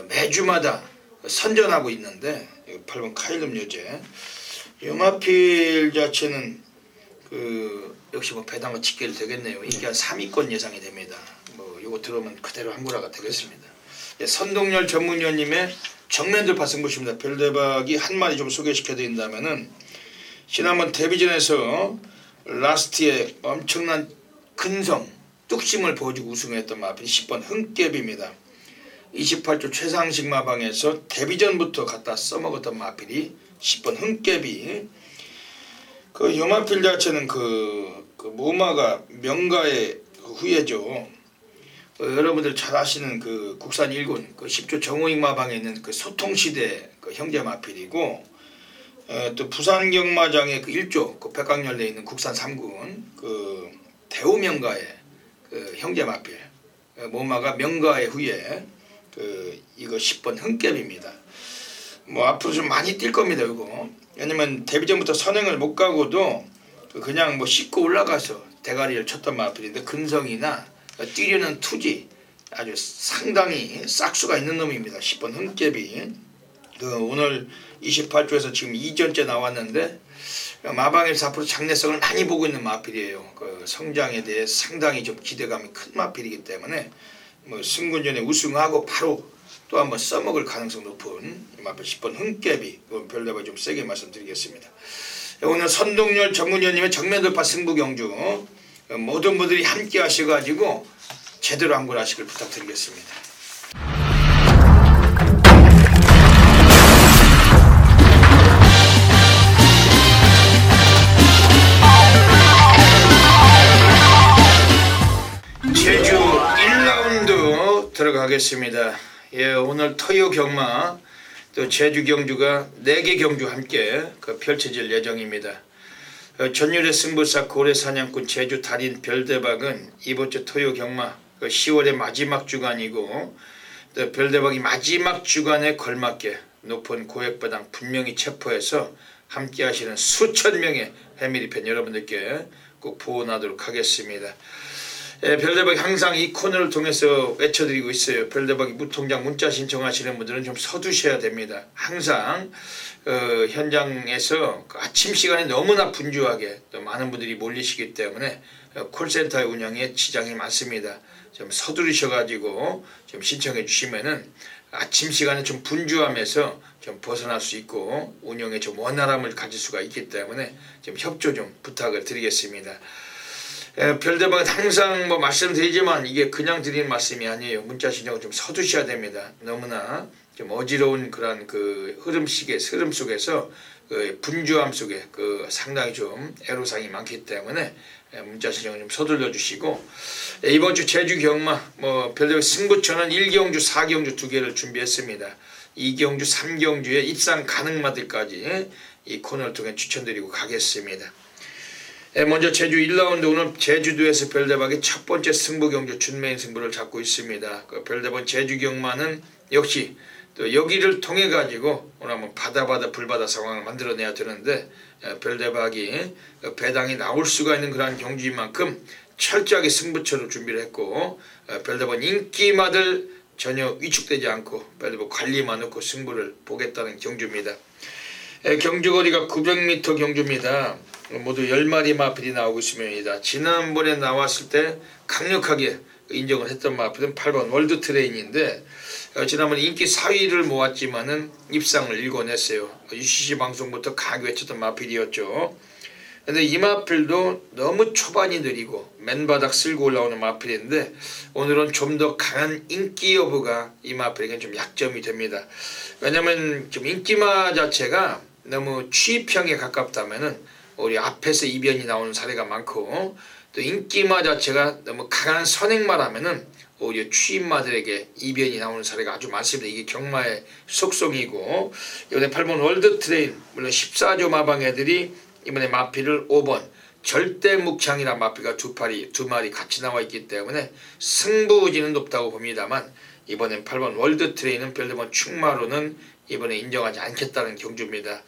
매주마다 선전하고 있는데 8번 카일룸 여제 이 마필 자체는 그 역시 뭐 배당과 직결이 되겠네요. 인기 한 3위권 예상이 됩니다. 뭐 이거 들어오면 그대로 한구라가 되겠습니다. 예, 선동열 전문위원님의 정면 돌파 승부십니다. 별대박이 한 마리 좀 소개시켜 드린다면은 지난번 데뷔전에서 라스트에 엄청난 근성 뚝심을 보여주고 우승했던 마필이 10번 흥깨비입니다. 28조 최상식 마방에서 데뷔전부터 갖다 써먹었던 마필이 10번 흥깨비. 그 요마필 자체는 그 무마가 명가의 후예죠. 여러분들 잘 아시는 그 국산 1군 그 10조 정호익 마방에 있는 그 소통시대 그 형제 마필이고 또 부산 경마장의 그 1조 그 백강열내에 있는 국산 3군 그 대우 명가의 그 형제 마필 무마가 명가의 후예 그 이거 10번 흥깨비입니다. 뭐 앞으로 좀 많이 뛸 겁니다 이거. 왜냐면 데뷔전부터 선행을 못 가고도 그냥 뭐 씻고 올라가서 대가리를 쳤던 마필인데 근성이나 뛰려는 투지 아주 상당히 싹수가 있는 놈입니다. 10번 흥깨비. 그 오늘 28조에서 지금 2전째 나왔는데 마방에서 앞으로 장래성을 많이 보고 있는 마필이에요. 그 성장에 대해 상당히 좀 기대감이 큰 마필이기 때문에 뭐 승군전에 우승하고 바로 또 한번 써먹을 가능성 높은 마필 10번 흥깨비 별대박 좀 세게 말씀드리겠습니다. 오늘 선동열 전문위원님의 정면 돌파 승부 경주 모든 분들이 함께 하셔가지고 제대로 한골하시길 부탁드리겠습니다. 제주 1라운드 들어가겠습니다. 예, 오늘 토요 경마 또 제주 경주가 4개 경주 함께 펼쳐질 예정입니다. 전율의 승부사 고래 사냥꾼 제주 달인 별대박은 이번 주 토요 경마 10월의 마지막 주간이고 또 별대박이 마지막 주간에 걸맞게 높은 고액배당 분명히 체포해서 함께 하시는 수천 명의 패밀리 팬 여러분들께 꼭 보호하도록 하겠습니다. 별대박이 항상 이 코너를 통해서 외쳐드리고 있어요. 별대박이 무통장 문자 신청하시는 분들은 좀 서두셔야 됩니다. 항상 현장에서 아침 시간에 너무나 분주하게 또 많은 분들이 몰리시기 때문에 콜센터의 운영에 지장이 많습니다. 좀 서두르셔가지고 좀 신청해 주시면은 아침 시간에 좀 분주함에서 좀 벗어날 수 있고 운영에 좀 원활함을 가질 수가 있기 때문에 좀 협조 좀 부탁을 드리겠습니다. 별대방은 항상 뭐 말씀드리지만 이게 그냥 드리는 말씀이 아니에요. 문자 신청을 좀 서두셔야 됩니다. 너무나 좀 어지러운 그런 그 흐름 속에서 그 분주함 속에 그 상당히 좀 애로사항이 많기 때문에 문자 신청을 좀 서둘러 주시고, 이번 주 제주 경마 뭐 별대방 승부처는 1경주 4경주 2개를 준비했습니다. 2경주 3경주에 입상 가능마들까지 이 코너를 통해 추천드리고 가겠습니다. 먼저 제주 1라운드 오늘 제주도에서 별대박의 첫 번째 승부 경주 준메인 승부를 잡고 있습니다. 그 별대박 제주 경마는 역시 또 여기를 통해 가지고 오늘 한번 바다 불바다 상황을 만들어내야 되는데, 별대박이 배당이 나올 수가 있는 그러한 경주인 만큼 철저하게 승부처를 준비를 했고, 별대박 인기마들 전혀 위축되지 않고 별대박 관리만 놓고 승부를 보겠다는 경주입니다. 경주거리가 900m 경주입니다. 모두 10마리 마필이 나오고 있습니다. 지난번에 나왔을 때 강력하게 인정을 했던 마필은 8번 월드 트레인인데, 지난번에 인기 4위를 모았지만은 입상을 일궈냈어요. UCC 방송부터 강하게 외쳤던 마필이었죠. 근데 이 마필도 너무 초반이 느리고 맨바닥 쓸고 올라오는 마필인데, 오늘은 좀 더 강한 인기 여부가 이 마필에게는 좀 약점이 됩니다. 왜냐면 좀 인기마 자체가 너무 취입형에 가깝다면은 우리 앞에서 이변이 나오는 사례가 많고, 또 인기마 자체가 너무 강한 선행마라면은 오히려 취입마들에게 이변이 나오는 사례가 아주 많습니다. 이게 경마의 속성이고, 이번에 8번 월드 트레인 물론 14조 마방 애들이 이번에 마필을 5번 절대 묵창이란 마필가 두 마리 같이 나와 있기 때문에 승부 의지는 높다고 봅니다만, 이번엔 8번 월드 트레인은 별대번 충마로는 이번에 인정하지 않겠다는 경주입니다.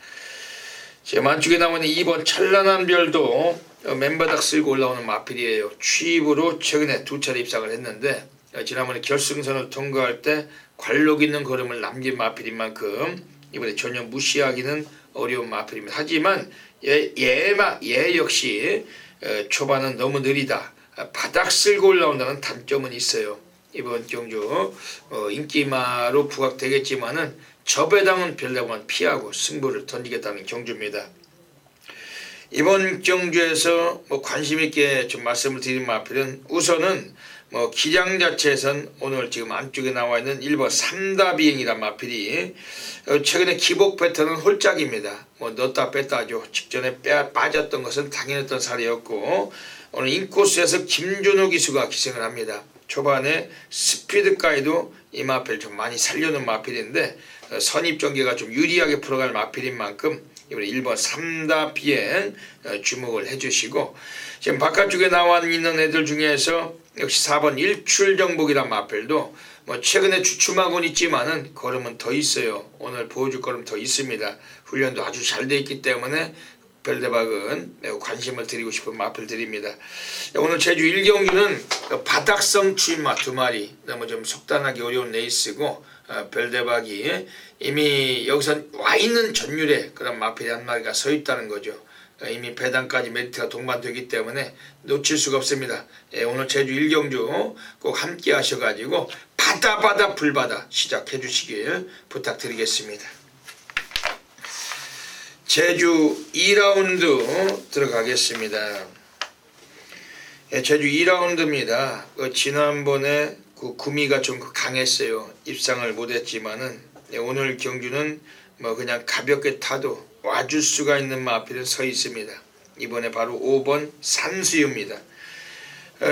지금 안쪽에 나오는 2번 찬란한 별도 맨바닥 쓸고 올라오는 마필이에요. 취입으로 최근에 2차례 입상을 했는데, 지난번에 결승선을 통과할 때 관록 있는 걸음을 남긴 마필인 만큼 이번에 전혀 무시하기는 어려운 마필입니다. 하지만 얘 역시 초반은 너무 느리다, 바닥 쓸고 올라온다는 단점은 있어요. 이번 경주 인기마로 부각되겠지만은 저배당은 별다만 피하고 승부를 던지겠다는 경주입니다. 이번 경주에서 관심 있게 좀 말씀을 드린 마필은, 우선은 기장 자체에선 오늘 지금 안쪽에 나와 있는 1번 삼다비행이란 마필이 최근에 기복 패턴은 홀짝입니다. 넣었다 뺐다죠. 직전에 빠졌던 것은 당연했던 사례였고, 오늘 인코스에서 김준호 기수가 기승을 합니다. 초반에 스피드까지도 이 마필 좀 많이 살려놓은 마필인데, 선입전개가 좀 유리하게 풀어갈 마필인 만큼 이번에 1번 3다 비행 주목을 해주시고, 지금 바깥쪽에 나와 있는 애들 중에서 역시 4번 일출정복이란 마필도 최근에 주춤하고는 있지만은 걸음은 더 있어요. 오늘 보여줄 걸음 더 있습니다. 훈련도 아주 잘 돼 있기 때문에 별대박은 매우 관심을 드리고 싶은 마필들입니다. 오늘 제주 1경주는 바닥성 추임마 2마리, 너무 좀 속단하기 어려운 레이스고, 별대박이 이미 여기서 와 있는 전율에 그런 마필이 한 마리가 서 있다는 거죠. 이미 배당까지 메리트가 동반되기 때문에 놓칠 수가 없습니다. 오늘 제주 1경주 꼭 함께 하셔가지고 바다 불바다 시작해 주시길 부탁드리겠습니다. 제주 2라운드 들어가겠습니다. 제주 2라운드입니다. 지난번에 그 구미가 좀 강했어요. 입상을 못했지만은 오늘 경주는 그냥 가볍게 타도 와줄 수가 있는 마필은 서 있습니다. 이번에 바로 5번 산수유입니다.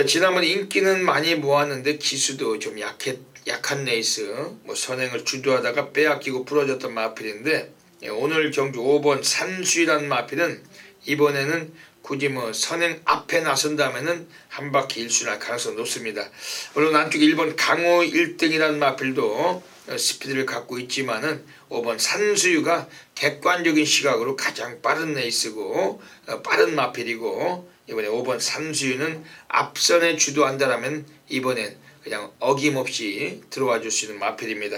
지난번 인기는 많이 모았는데 기수도 좀 약한 레이스, 선행을 주도하다가 빼앗기고 부러졌던 마필인데, 오늘 경주 5번 산수유라는 마필은 이번에는 굳이 선행 앞에 나선다면은 한 바퀴 1순할 가능성이 높습니다. 물론 안쪽 1번 강호 1등이라는 마필도 스피드를 갖고 있지만은 5번 산수유가 객관적인 시각으로 가장 빠른 레이스고 빠른 마필이고, 이번에 5번 산수유는 앞선에 주도한다라면 이번엔 그냥 어김없이 들어와 줄 수 있는 마필입니다.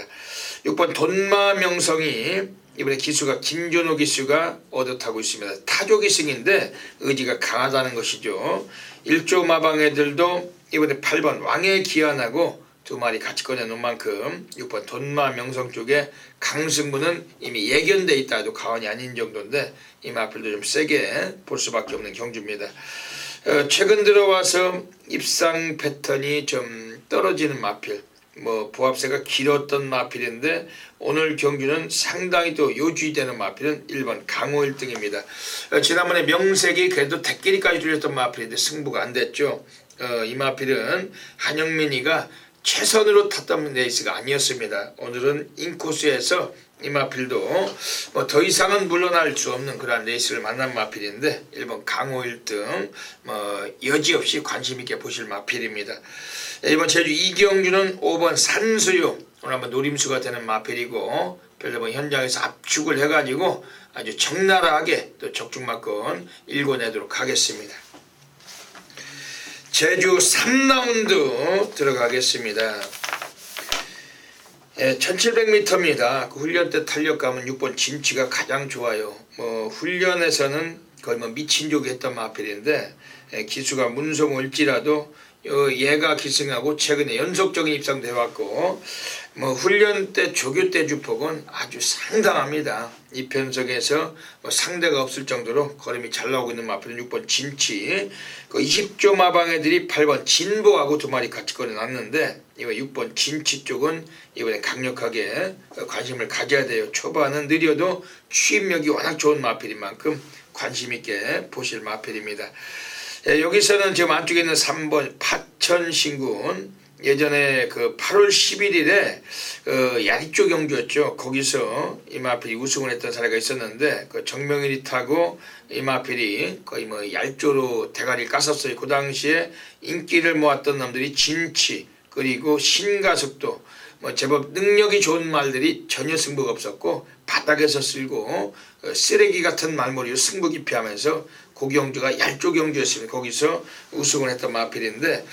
6번 돈마 명성이 이번에 기수가 김준호 기수가 얻어타고 있습니다. 타조 기승인데 의지가 강하다는 것이죠. 1조 마방 애들도 이번에 8번 왕의 기한하고 두 마리 같이 꺼내놓은 만큼 6번 돈마 명성 쪽에 강승부는 이미 예견돼 있다 해도 과언이 아닌 정도인데 이 마필도 좀 세게 볼 수밖에 없는 경주입니다. 최근 들어와서 입상 패턴이 좀 떨어지는 마필, 부합세가 길었던 마필인데 오늘 경주는 상당히 또 요주되는 마필은 1번 강호 1등입니다. 지난번에 명색이 그래도 대끼리까지 뚫렸던 마필인데 승부가 안 됐죠. 이 마필은 한영민이가 최선으로 탔던 레이스가 아니었습니다. 오늘은 인코스에서 이 마필도 더 이상은 물러날 수 없는 그러한 레이스를 만난 마필인데 1번 강호 1등 여지없이 관심있게 보실 마필입니다. 이번 제주 이경주는 5번 산수유 오늘 한번 노림수가 되는 마필이고 별도번 현장에서 압축을 해가지고 아주 적나라하게 또 적중마건 일궈내도록 하겠습니다. 제주 3라운드 들어가겠습니다. 1700m입니다. 그 훈련 때 탄력감은 6번 진치가 가장 좋아요. 훈련에서는 거의 미친 족이 했던 마필인데 기수가 문성올지라도 얘가 기승하고 최근에 연속적인 입상도 해왔고 훈련 때 조교 때 주폭은 아주 상당합니다. 이 편성에서 상대가 없을 정도로 걸음이 잘 나오고 있는 마필은 6번 진치, 그 20조 마방애들이 8번 진보하고 두 마리 같이 꺼내놨는데 이번 6번 진치 쪽은 이번에 강력하게 관심을 가져야 돼요. 초반은 느려도 추임력이 워낙 좋은 마필인 만큼 관심있게 보실 마필입니다. 여기서는 지금 안쪽에 있는 3번 파천신군, 예전에 그 8월 11일에 야리쪽 경주였죠. 거기서 이 마필이 우승을 했던 사례가 있었는데 그 정명일이 타고 이 마필이 거의 얄조로 대가리를 깠었어요. 그 당시에 인기를 모았던 놈들이 진치 그리고 신가숙도 제법 능력이 좋은 말들이 전혀 승부가 없었고 바닥에서 쓸고 쓰레기 같은 말머리로 승부 기피하면서 그 경주가 얄조 경주였습니다. 거기서 우승을 했던 마필인데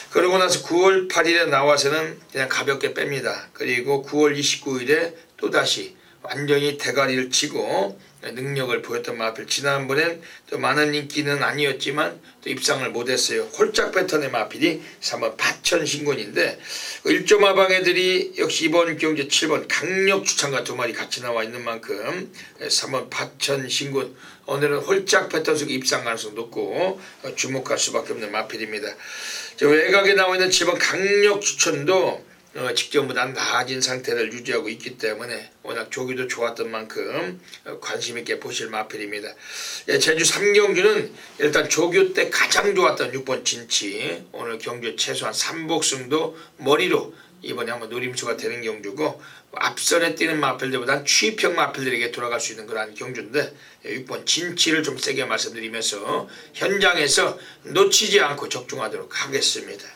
그러고 나서 9월 8일에 나와서는 그냥 가볍게 뺍니다. 그리고 9월 29일에 또다시 완전히 대가리를 치고 능력을 보였던 마필. 지난번엔 또 많은 인기는 아니었지만 또 입상을 못했어요. 홀짝 패턴의 마필이 3번 파천신군인데 1조 마방애들이 역시 이번 경주 7번 강력 추천과 두 마리 같이 나와 있는 만큼 3번 파천신군 오늘은 홀짝 패턴 속에 입상 가능성 높고 주목할 수밖에 없는 마필입니다. 외곽에 나와 있는 7번 강력 추천도 직전보다 나아진 상태를 유지하고 있기 때문에 워낙 조기도 좋았던 만큼 관심있게 보실 마필입니다. 제주 3경주는 일단 조교 때 가장 좋았던 6번 진치, 오늘 경주 최소한 3복승도 머리로 이번에 한번 노림수가 되는 경주고 앞선에 뛰는 마필들보다는 취입형 마필들에게 돌아갈 수 있는 그런 경주인데 6번 진치를 좀 세게 말씀드리면서 현장에서 놓치지 않고 적중하도록 하겠습니다.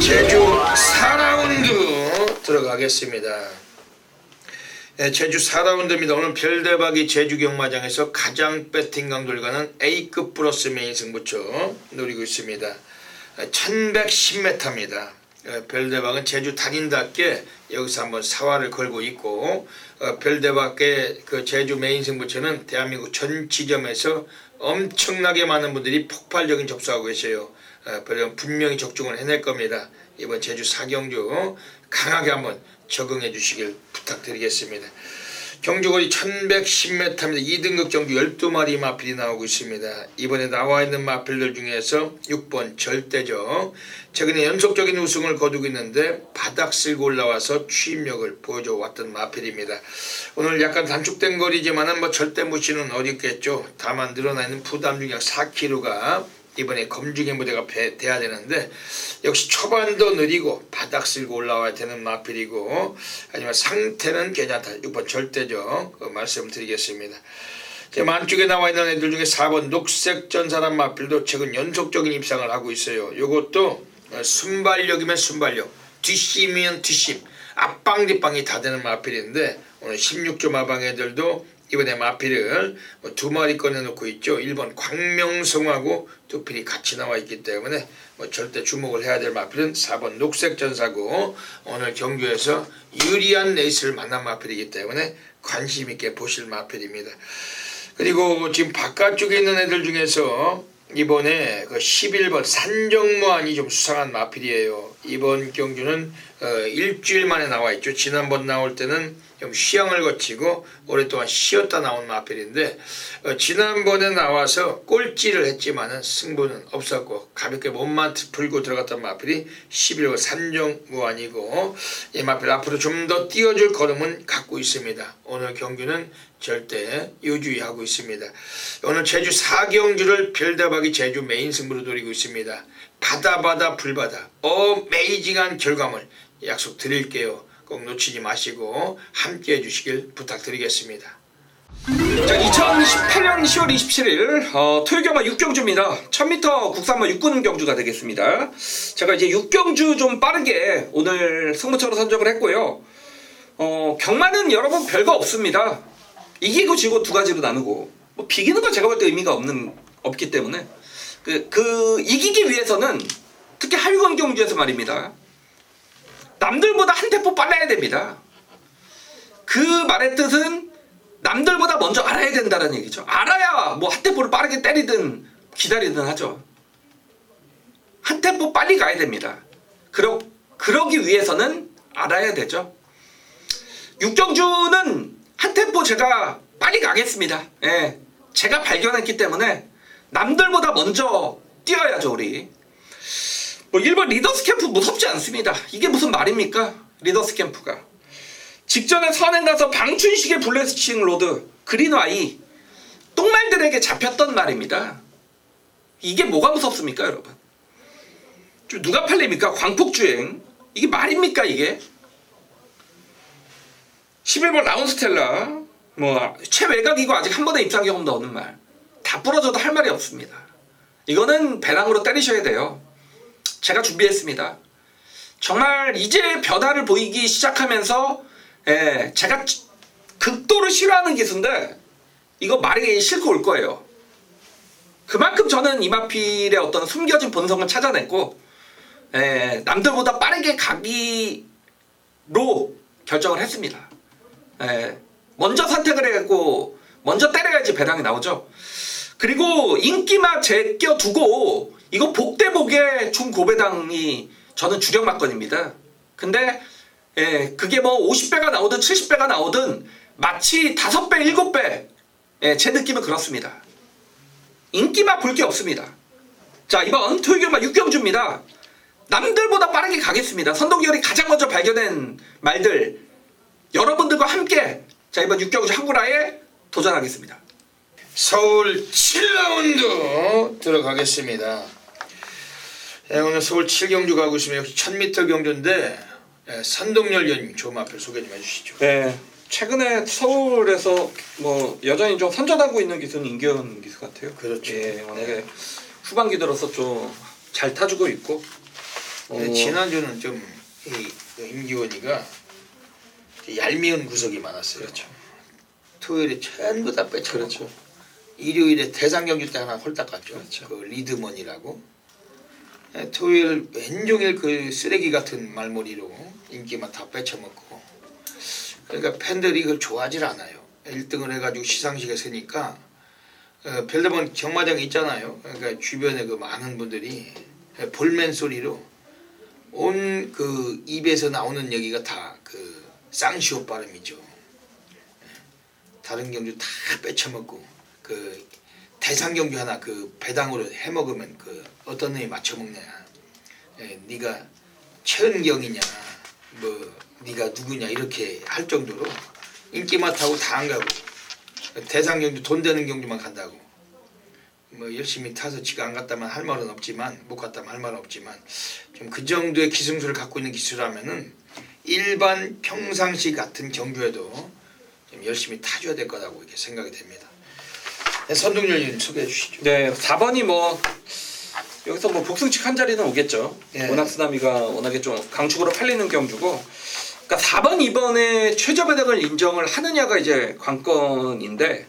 제주 4라운드 들어가겠습니다. 제주 4라운드입니다. 오늘 별대박이 제주 경마장에서 가장 배팅 강도를 가는 A급 플러스 메인 승부처 노리고 있습니다. 1110m입니다. 별대박은 제주 달인답게 여기서 한번 사활을 걸고 있고 별대박의 그 제주 메인 승부처는 대한민국 전 지점에서 엄청나게 많은 분들이 폭발적인 접수하고 계세요. 분명히 적중을 해낼 겁니다. 이번 제주 4경주 강하게 한번 적응해 주시길 부탁드리겠습니다. 경주거리 1110m입니다. 2등급 경주 12마리 마필이 나오고 있습니다. 이번에 나와 있는 마필들 중에서 6번 절대적, 최근에 연속적인 우승을 거두고 있는데 바닥 쓸고 올라와서 추임력을 보여줘 왔던 마필입니다. 오늘 약간 단축된 거리지만은 절대 무시는 어렵겠죠. 다만 늘어나 있는 부담 중량 4kg가 이번에 검증의 무대가 돼야 되는데 역시 초반도 느리고 바닥 쓸고 올라와야 되는 마필이고 하지만 상태는 괜찮다. 6번 절대적 말씀드리겠습니다. 지금 안쪽에 나와 있는 애들 중에 4번 녹색전사란 마필도 최근 연속적인 입상을 하고 있어요. 이것도 순발력이면 순발력, 뒷심이면 뒷심, 앞방 뒷방이 다 되는 마필인데 오늘 16조 마방 애들도 이번에 마필을 두 마리 꺼내놓고 있죠. 1번 광명성하고 두 필이 같이 나와 있기 때문에 절대 주목을 해야 될 마필은 4번 녹색전사고 오늘 경주에서 유리한 레이스를 만난 마필이기 때문에 관심 있게 보실 마필입니다. 그리고 지금 바깥쪽에 있는 애들 중에서 이번에 그 11번 산정무안이 좀 수상한 마필이에요. 이번 경주는 일주일 만에 나와 있죠. 지난번 나올 때는 좀 휴양을 거치고 오랫동안 쉬었다 나온 마필인데 지난번에 나와서 꼴찌를 했지만은 승부는 없었고 가볍게 몸만 풀고 들어갔던 마필이 11번 산정무안이고 이 마필 앞으로 좀 더 띄워줄 걸음은 갖고 있습니다. 오늘 경주는 절대 요주의하고 있습니다. 오늘 제주 4경주를 별다박이 제주 메인 승부로 노리고 있습니다. 바다 불바다 어메이징한 결과물 약속드릴게요. 꼭 놓치지 마시고 함께 해주시길 부탁드리겠습니다. 자, 2018년 10월 27일 토요경마 6경주입니다. 1000m 국산마 6군 경주가 되겠습니다. 제가 이제 6경주 좀 빠르게 오늘 승부처로 선정을 했고요. 경마는 여러분 별거 없습니다. 이기고 지고 두 가지로 나누고 뭐 비기는 건 제가 볼 때 의미가 없기 때문에 그 이기기 위해서는 특히 하위권 경주에서 말입니다. 남들보다 한 템포 빨라야 됩니다. 그 말의 뜻은 남들보다 먼저 알아야 된다는 얘기죠. 알아야 뭐 한 템포를 빠르게 때리든 기다리든 하죠. 한 템포 빨리 가야 됩니다. 그러기 위해서는 알아야 되죠. 6경주는 한 템포 제가 빨리 가겠습니다. 예, 제가 발견했기 때문에 남들보다 먼저 뛰어야죠. 우리 뭐 1번 리더스 캠프 무섭지 않습니다. 이게 무슨 말입니까? 리더스 캠프가 직전에 선행 가서 방춘식의 블레싱 로드 그린와이 똥말들에게 잡혔던 말입니다. 이게 뭐가 무섭습니까 여러분? 누가 팔립니까? 광폭주행 이게 말입니까 이게? 11번 라운스텔라 뭐 최외곽이고 아직 한 번의 입상 경험도 없는 말 다 부러져도 할 말이 없습니다. 이거는 배낭으로 때리셔야 돼요. 제가 준비했습니다. 정말 이제 변화를 보이기 시작하면서 제가 극도로 싫어하는 기수인데 이거 말이 싫고 올 거예요. 그만큼 저는 이마필의 어떤 숨겨진 본성을 찾아냈고 남들보다 빠르게 가기로 결정을 했습니다. 먼저 선택을 했고 먼저 때려야지 배당이 나오죠. 그리고 인기만 제껴두고 이거 복대복의 중고배당이 저는 주력막건입니다. 근데 그게 뭐 50배가 나오든 70배가 나오든 마치 5배 7배 제 느낌은 그렇습니다. 인기만 볼 게 없습니다. 자, 이번 토요경마 6경주입니다. 남들보다 빠르게 가겠습니다. 선동열이 가장 먼저 발견한 말들 여러분들과 함께 자 이번 6경주 한구라에 도전하겠습니다. 서울 7라운드 들어가겠습니다. 오늘 서울 7경주 가고 있으면 역시 1000m 경주인데 선동열 위원님 조마필 소개 좀 해주시죠. 네, 최근에 서울에서 뭐 여전히 좀 선전하고 있는 기수는 임기원 기수 같아요. 그렇죠. 워낙에 후반기 들어서 좀 잘 타주고 있고. 지난주는 좀 임기원이가 얄미운 구석이 많았어요. 그렇죠. 토요일에 전부 다 빼쳐. 그렇죠. 일요일에 대상경주 때 하나 홀딱 갔죠. 그렇죠. 그 리드먼이라고. 토요일 왼종일 그 쓰레기 같은 말머리로 인기만 다 빼쳐먹고. 그러니까 팬들이 그걸 좋아하질 않아요. 1등을 해가지고 시상식에 서니까 별다번 경마장이 있잖아요. 그러니까 주변에 그 많은 분들이 볼멘 소리로 온 그 입에서 나오는 얘기가 다 그 쌍시옷 발음이죠. 다른 경주 다 빼쳐먹고 그 대상 경주 하나 그 배당으로 해먹으면 그 어떤 놈이 맞춰먹냐. 네가 최은경이냐 뭐 네가 누구냐 이렇게 할 정도로 인기만 타고 다 안 가고 대상 경주 돈 되는 경주만 간다고 뭐 열심히 타서 지가 안 갔다면 할 말은 없지만 못 갔다면 할 말은 없지만 좀 그 정도의 기승수를 갖고 있는 기수라면은 일반 평상시 같은 경주에도 좀 열심히 타줘야 될 거라고 이렇게 생각이 됩니다. 선동열 의원님 소개해 주시죠. 네, 4번이 뭐 여기서 뭐 복승칙 한 자리는 오겠죠. 예. 워낙 쓰나미가 워낙에 좀 강축으로 팔리는 경주고 그러니까 4번, 2번에 최저 배당을 인정을 하느냐가 이제 관건인데,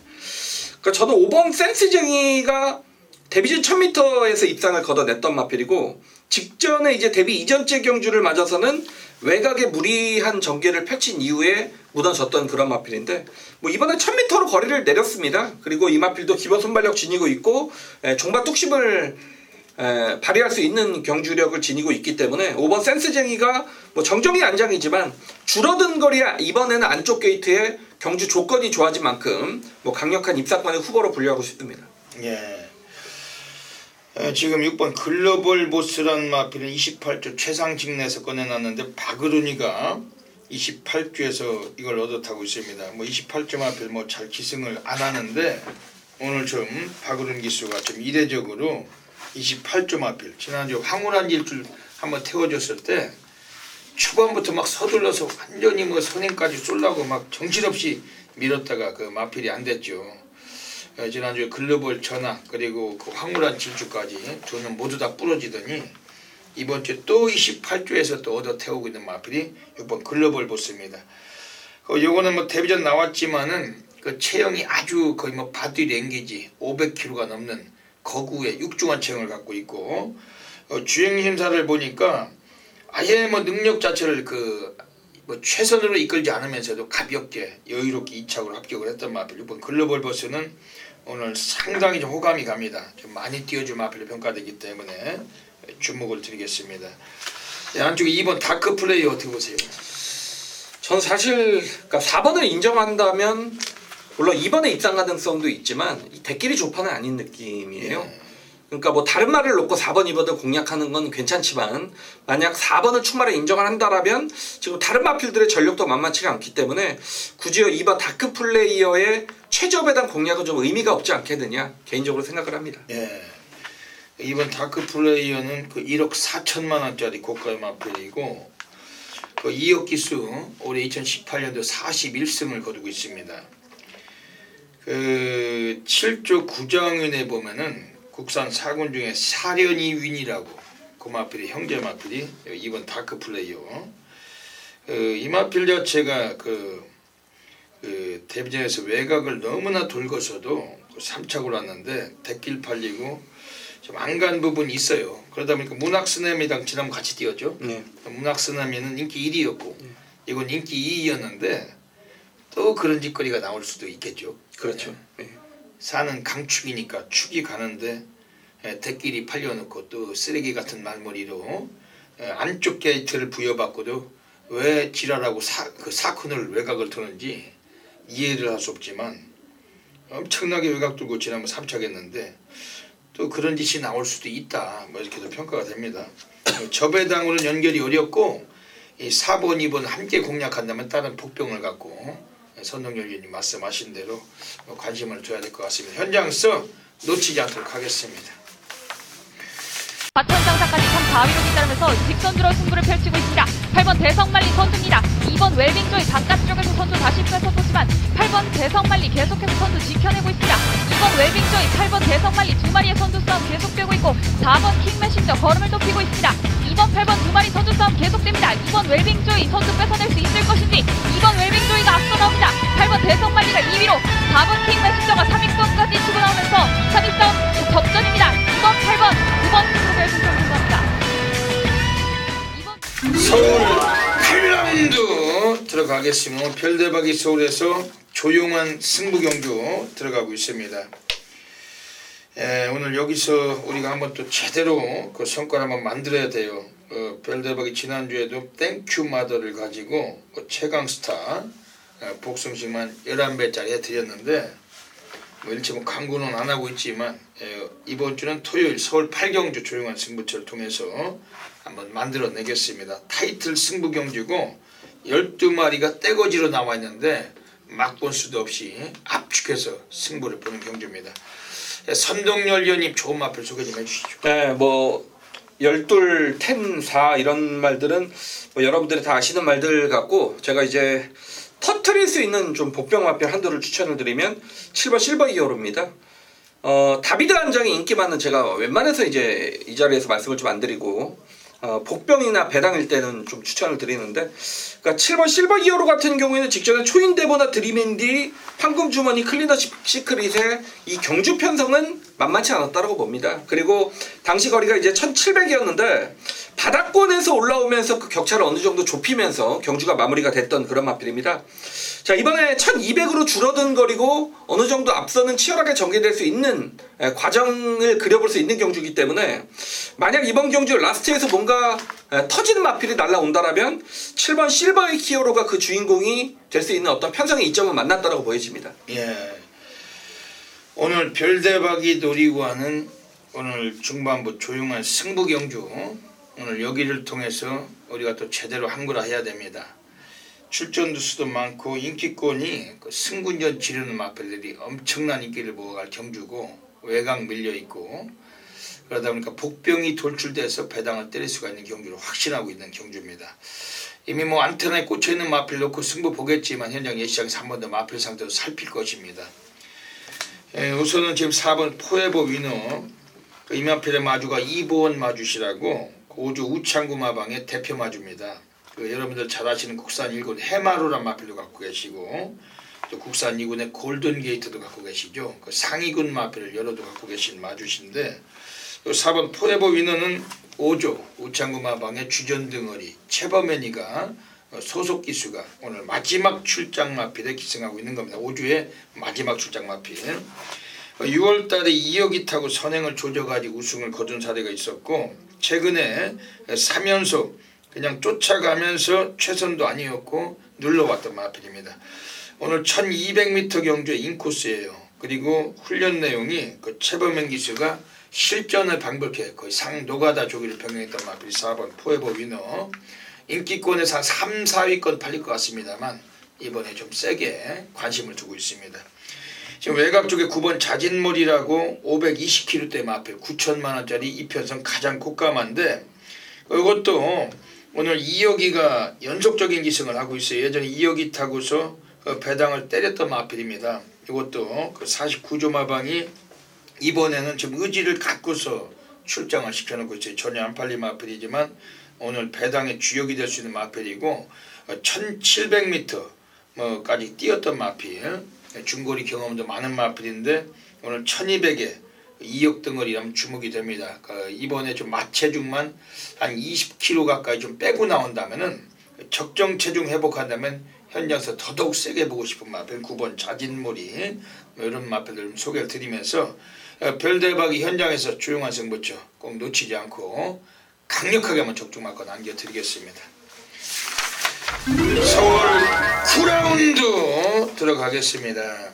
그러니까 저도 5번 센스쟁이가 데뷔전 1000m에서 입상을 걷어냈던 마필이고, 직전에 이제 데뷔 이전째 경주를 맞아서는 외곽에 무리한 전개를 펼친 이후에 무너졌던 그런 마필인데, 뭐 이번에 1000m로 거리를 내렸습니다. 그리고 이 마필도 기본 순발력 지니고 있고 종반 뚝심을 발휘할 수 있는 경주력을 지니고 있기 때문에 5번 센스쟁이가 뭐 정정이 안장이지만 줄어든 거리야 이번에는 안쪽 게이트에 경주 조건이 좋아진 만큼 뭐 강력한 입상권의 후보로 분류하고 싶습니다. 예. 지금 6번 글로벌 보스란 마필은 28주 최상직 내에서 꺼내놨는데 박으run이가 28주에서 이걸 얻어 타고 있습니다. 뭐 28주 마필 뭐 잘 기승을 안 하는데 오늘 좀 박으룬 기수가 좀 이례적으로 28주 마필, 지난주 황홀한 일줄 한번 태워줬을 때 초반부터 막 서둘러서 완전히 뭐 선행까지 쏠라고 막 정신없이 밀었다가 그 마필이 안 됐죠. 지난주에 글로벌 전화 그리고 그 황홀한 질주까지 두는 모두 다 부러지더니 이번 주 또 28주에서 또 얻어 태우고 있는 마필이 6번 글로벌 보스입니다. 요거는 뭐 데뷔전 나왔지만은 그 체형이 아주 거의 뭐 바디 랭귀지 500kg가 넘는 거구의 육중한 체형을 갖고 있고 주행 심사를 보니까 아예 뭐 능력 자체를 그 뭐 최선으로 이끌지 않으면서도 가볍게 여유롭게 2착으로 합격을 했던 마필 6번 글로벌 보스는 오늘 상당히 좀 호감이 갑니다. 좀 많이 뛰어줄 마필로 평가되기 때문에 주목을 드리겠습니다. 안쪽에 2번 다크 플레이어 어떻게 보세요? 저는 사실 그러니까 4번을 인정한다면 물론 2번의 입상 가능성도 있지만 이 대끼리 조판은 아닌 느낌이에요. 예. 그러니까 뭐 다른 말을 놓고 4번, 2번을 공략하는 건 괜찮지만 만약 4번을 충분히 인정을 한다라면 지금 다른 마필들의 전력도 만만치가 않기 때문에 굳이 2번 다크 플레이어의 최저 배당 공략은 좀 의미가 없지 않겠느냐 개인적으로 생각을 합니다. 예. 2번 다크 플레이어는 그 1억 4천만 원짜리 고가의 마필이고 그 2억 기수 올해 2018년도 41승을 거두고 있습니다. 그 7조 9장윤에 보면은 국산 4군 중에 사련이 윈이라고 그 마필이 형제 마필이 2번 다크 플레이어. 이 마필 자체가 그 데뷔전에서 외곽을 너무나 돌고서도 3착으로 왔는데 대길 팔리고 좀 안 간 부분이 있어요. 그러다 보니까 문학스나미랑 지난번 같이 뛰었죠. 문학스나미는 인기 1위였고 이건 인기 2위였는데 또 그런 짓거리가 나올 수도 있겠죠. 그렇죠. 산은 강축이니까 축이 가는데 대길이 팔려놓고 또 쓰레기 같은 말머리로 안쪽 게이트를 부여받고도 왜 지랄하고 그 사콘을 외곽을 도는지 이해를 할 수 없지만 엄청나게 외곽 들고 지난번 3착했는데 또 그런 짓이 나올 수도 있다 뭐 이렇게도 평가가 됩니다. 저배당으로는 연결이 어렵고 이 4번 2번 함께 공략한다면 다른 복병을 갖고 선동열 의원님 말씀하신 대로 관심을 둬야 될 것 같습니다. 현장에서 놓치지 않도록 하겠습니다. 과천 장사까지 3, 4위로 뒤따르면서 직선주로 승부를 펼치고 있습니다. 8번 대성말리 선두입니다. 2번 웰빙조이 바깥쪽에서 선두 다시 뺏어보지만 8번 대성말리 계속해서 선두 지켜내고 있습니다. 2번 웰빙조이, 8번 대성말리 두 마리의 선두 싸움 계속되고 있고 4번 킹메신저 걸음을 높이고 있습니다. 2번, 8번 두 마리 선두 싸움 계속됩니다. 2번 웰빙조이 선두 뺏어낼 수 있을 것인지 2번 웰빙조이가 앞서 나옵니다. 8번 대성말리가 2위로 4번 킹메신저가 3위권까지 치고 나오면서 3위 싸움 접전입니다. 2번, 8번, 9번 승부 결승전 승부합니다. 서울 8라운드 들어가겠습니다. 오늘 별대박이 서울에서 조용한 승부 경주 들어가고 있습니다. 오늘 여기서 우리가 한번 또 제대로 그 성과를 한번 만들어야 돼요. 별대박이 지난주에도 땡큐 마더를 가지고 최강스타 복숭식만 11배짜리 해드렸는데 뭐 일체 뭐 광고는 안 하고 있지만 이번 주는 토요일 서울 8경주 조용한 승부처를 통해서 한번 만들어내겠습니다. 타이틀 승부 경주고 12마리가 떼거지로 나와 있는데 막본 수도 없이 압축해서 승부를 보는 경주입니다. 선동열 의원님 좋은 마필 소개 좀 해주시죠. 네, 뭐 12, 10, 4 이런 말들은 뭐 여러분들이 다 아시는 말들 같고 제가 이제 터트릴 수 있는 좀 복병 마필 한두를 추천을 드리면 7번 실버 히어로입니다. 다비드 한장이 인기 많은 제가 웬만해서 이제 이 자리에서 말씀을 좀 안 드리고 복병이나 배당일 때는 좀 추천을 드리는데, 그러니까 7번 실버 히어로 같은 경우에는 직전에 초인대보나 드림앤디, 황금주머니, 클리너십 시크릿의 이 경주 편성은 만만치 않았다고 봅니다. 그리고 당시 거리가 이제 1700이었는데 바닥권에서 올라오면서 그 격차를 어느 정도 좁히면서 경주가 마무리가 됐던 그런 마필입니다. 자, 이번에 1200으로 줄어든 거리고 어느 정도 앞서는 치열하게 전개될 수 있는 과정을 그려볼 수 있는 경주이기 때문에, 만약 이번 경주 라스트에서 뭔가 터지는 마필이 날라온다라면 7번 실버 히어로가 그 주인공이 될 수 있는 어떤 편성의 이점을 만났다고 보여집니다. 예. 오늘 별대박이 노리고 하는 오늘 중반부 조용한 승부 경주, 오늘 여기를 통해서 우리가 또 제대로 한 거라 해야 됩니다. 출전 두수도 많고 인기권이 그 승군전 지르는 마필들이 엄청난 인기를 모아갈 경주고, 외곽 밀려있고, 그러다 보니까 복병이 돌출돼서 배당을 때릴 수가 있는 경주를 확신하고 있는 경주입니다. 이미 뭐 안테나에 꽂혀있는 마필 놓고 승부 보겠지만 현장 예시장에서 한 번 더 마필 상태로 살필 것입니다. 우선은 지금 4번 포에버 위너, 그 이마필의 마주가 2번 마주시라고 5주 우창구 마방의 대표 마주입니다. 그 여러분들 잘 아시는 국산 1군 해마루란 마필도 갖고 계시고, 또 국산 2군의 골든 게이트도 갖고 계시죠. 그 상위군 마필을 여러도 갖고 계신 마주신데, 또 4번 포에버 위너는 5조 우창구 마방의 주전 덩어리 최범현이가 소속 기수가 오늘 마지막 출장 마필에 기승하고 있는 겁니다. 5주의 마지막 출장 마필. 6월달에 2억이 타고 선행을 조져가지고 우승을 거둔 사례가 있었고, 최근에 3연속 그냥 쫓아가면서 최선도 아니었고 눌러왔던 마필입니다. 오늘 1200m 경주의 인코스예요. 그리고 훈련 내용이 그 최범현 기수가 실전을 방불케 거의 상 노가다 조기를 병행했던 마필 4번 포에버 위너. 인기권에서 한 3, 4위권 팔릴 것 같습니다만 이번에 좀 세게 관심을 두고 있습니다. 지금 외곽 쪽에 9번 자진몰이라고 520kg대 마필 9천만원짜리 이편성 가장 고가만데, 이것도 오늘 2억이가 연속적인 기승을 하고 있어요. 예전에 2억이 타고서 배당을 때렸던 마필입니다. 이것도 그 49조 마방이 이번에는 지금 의지를 갖고서 출장을 시켜놓고 있어요. 전혀 안 팔린 마필이지만 오늘 배당의 주역이 될 수 있는 마필이고, 1700m까지 뛰었던 마필, 중거리 경험도 많은 마필인데 오늘 1200에 2억 덩어리라면 주목이 됩니다. 이번에 좀 마체중만 한 20kg 가까이 좀 빼고 나온다면은, 적정 체중 회복한다면 현장에서 더더욱 세게 보고 싶은 마필 9번 자진몰이, 이런 마필들 소개를 드리면서 별대박이 현장에서 조용한 승부처 꼭 놓치지 않고 강력하게 한번 적중마크 남겨드리겠습니다. 서울 9라운드 들어가겠습니다.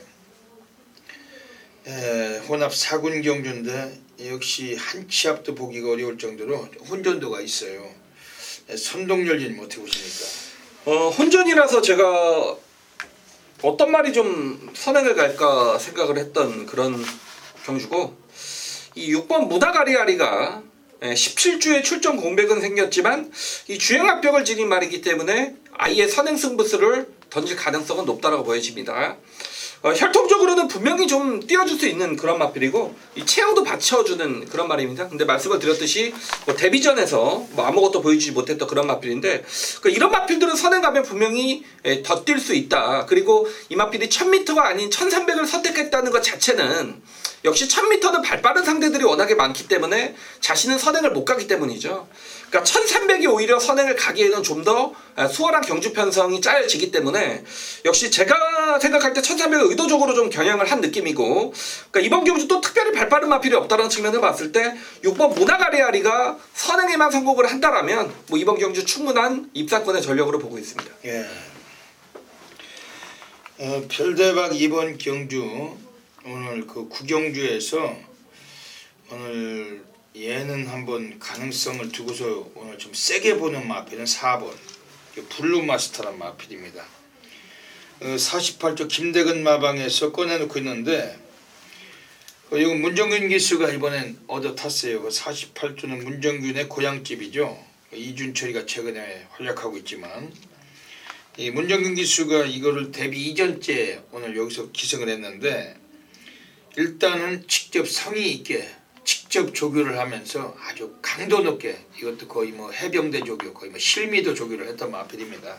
혼합 4군 경주인데 역시 한 치 앞도 보기가 어려울 정도로 혼전도가 있어요. 선동열리님 어떻게 보십니까? 혼전이라서 제가 어떤 말이 좀 선행을 갈까 생각을 했던 그런 경주고, 이 6번 무다가리아리가 17주에 출전 공백은 생겼지만 이 주행 압력을 지닌 말이기 때문에 아예 선행 승부수를 던질 가능성은 높다라고 보여집니다. 혈통적으로는 분명히 좀 띄워줄 수 있는 그런 마필이고, 이 체형도 받쳐주는 그런 말입니다. 근데 말씀을 드렸듯이 데뷔전에서 아무것도 보여주지 못했던 그런 마필인데, 이런 마필들은 선행 가면 분명히 더 뛸 수 있다. 그리고 이 마필이 1000m가 아닌 1300을 선택했다는 것 자체는 역시 1000m는 발 빠른 상대들이 워낙에 많기 때문에 자신은 선행을 못 가기 때문이죠. 그러니까 1300이 오히려 선행을 가기에는 좀 더 수월한 경주 편성이 짜여지기 때문에 역시 제가 생각할 때 1300을 의도적으로 좀 겨냥을 한 느낌이고, 그러니까 이번 경주 또 특별히 발 빠른 마필이 없다는 측면을 봤을 때 6번 무나가리아리가 선행에만 성공을 한다라면 뭐 이번 경주 충분한 입상권의 전력으로 보고 있습니다. 예. 별대박 이번 경주 오늘 그 구경주에서 오늘 얘는 한번 가능성을 두고서 오늘 좀 세게 보는 마필은 4번 블루마스터란 마필입니다. 48조 김대근 마방에서 꺼내놓고 있는데, 이건 문정균 기수가 이번엔 얻어 탔어요. 48조는 문정균의 고향집이죠. 이준철이가 최근에 활약하고 있지만, 이 문정균 기수가 이거를 데뷔 이전째 오늘 여기서 기승을 했는데, 일단은 직접 성의 있게 직접 조교를 하면서 아주 강도 높게 이것도 거의 뭐 해병대 조교 거의 뭐 실미도 조교를 했던 마필입니다.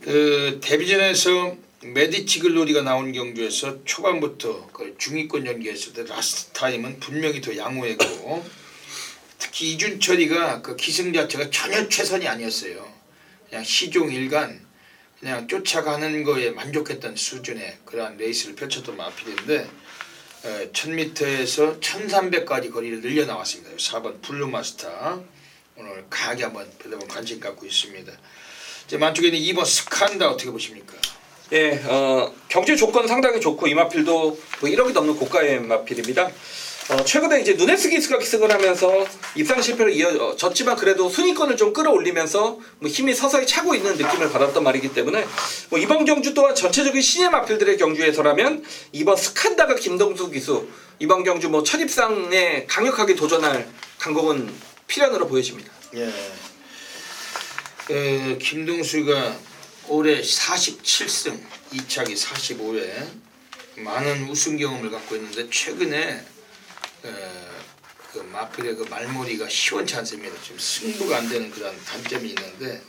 그 데뷔전에서 메디치 글로리가 나온 경주에서 초반부터 그 중위권 연기했을 때 라스트 타임은 분명히 더 양호했고 특히 이준철이가 그 기승 자체가 전혀 최선이 아니었어요. 그냥 시종일관 그냥 쫓아가는 거에 만족했던 수준의 그러한 레이스를 펼쳤던 마필인데 1000m에서 1300까지 거리를 늘려 나왔습니다. 4번 블루마스터 오늘 강하게 한번 별다른 관심 갖고 있습니다. 이제 만쪽에는 2번 스칸다 어떻게 보십니까? 예, 경제 조건 상당히 좋고 이 마필도 뭐 1억이 넘는 고가의 마필입니다. 최근에 이제 누네스 기수가 기승을 하면서 입상 실패를 이어졌지만 그래도 순위권을 좀 끌어올리면서 뭐 힘이 서서히 차고 있는 느낌을 받았던 말이기 때문에 뭐 이번 경주 또한 전체적인 신예 마필들의 경주에서라면 이번 스칸다가 김동수 기수 이번 경주 뭐 첫 입상에 강력하게 도전할 강공은 필연으로 보여집니다. 예, 김동수가 올해 47승 2차기 45회 많은 우승 경험을 갖고 있는데 최근에 그 마필의 그 말머리가 시원치 않습니다. 지금 승부가 안 되는 그런 단점이 있는데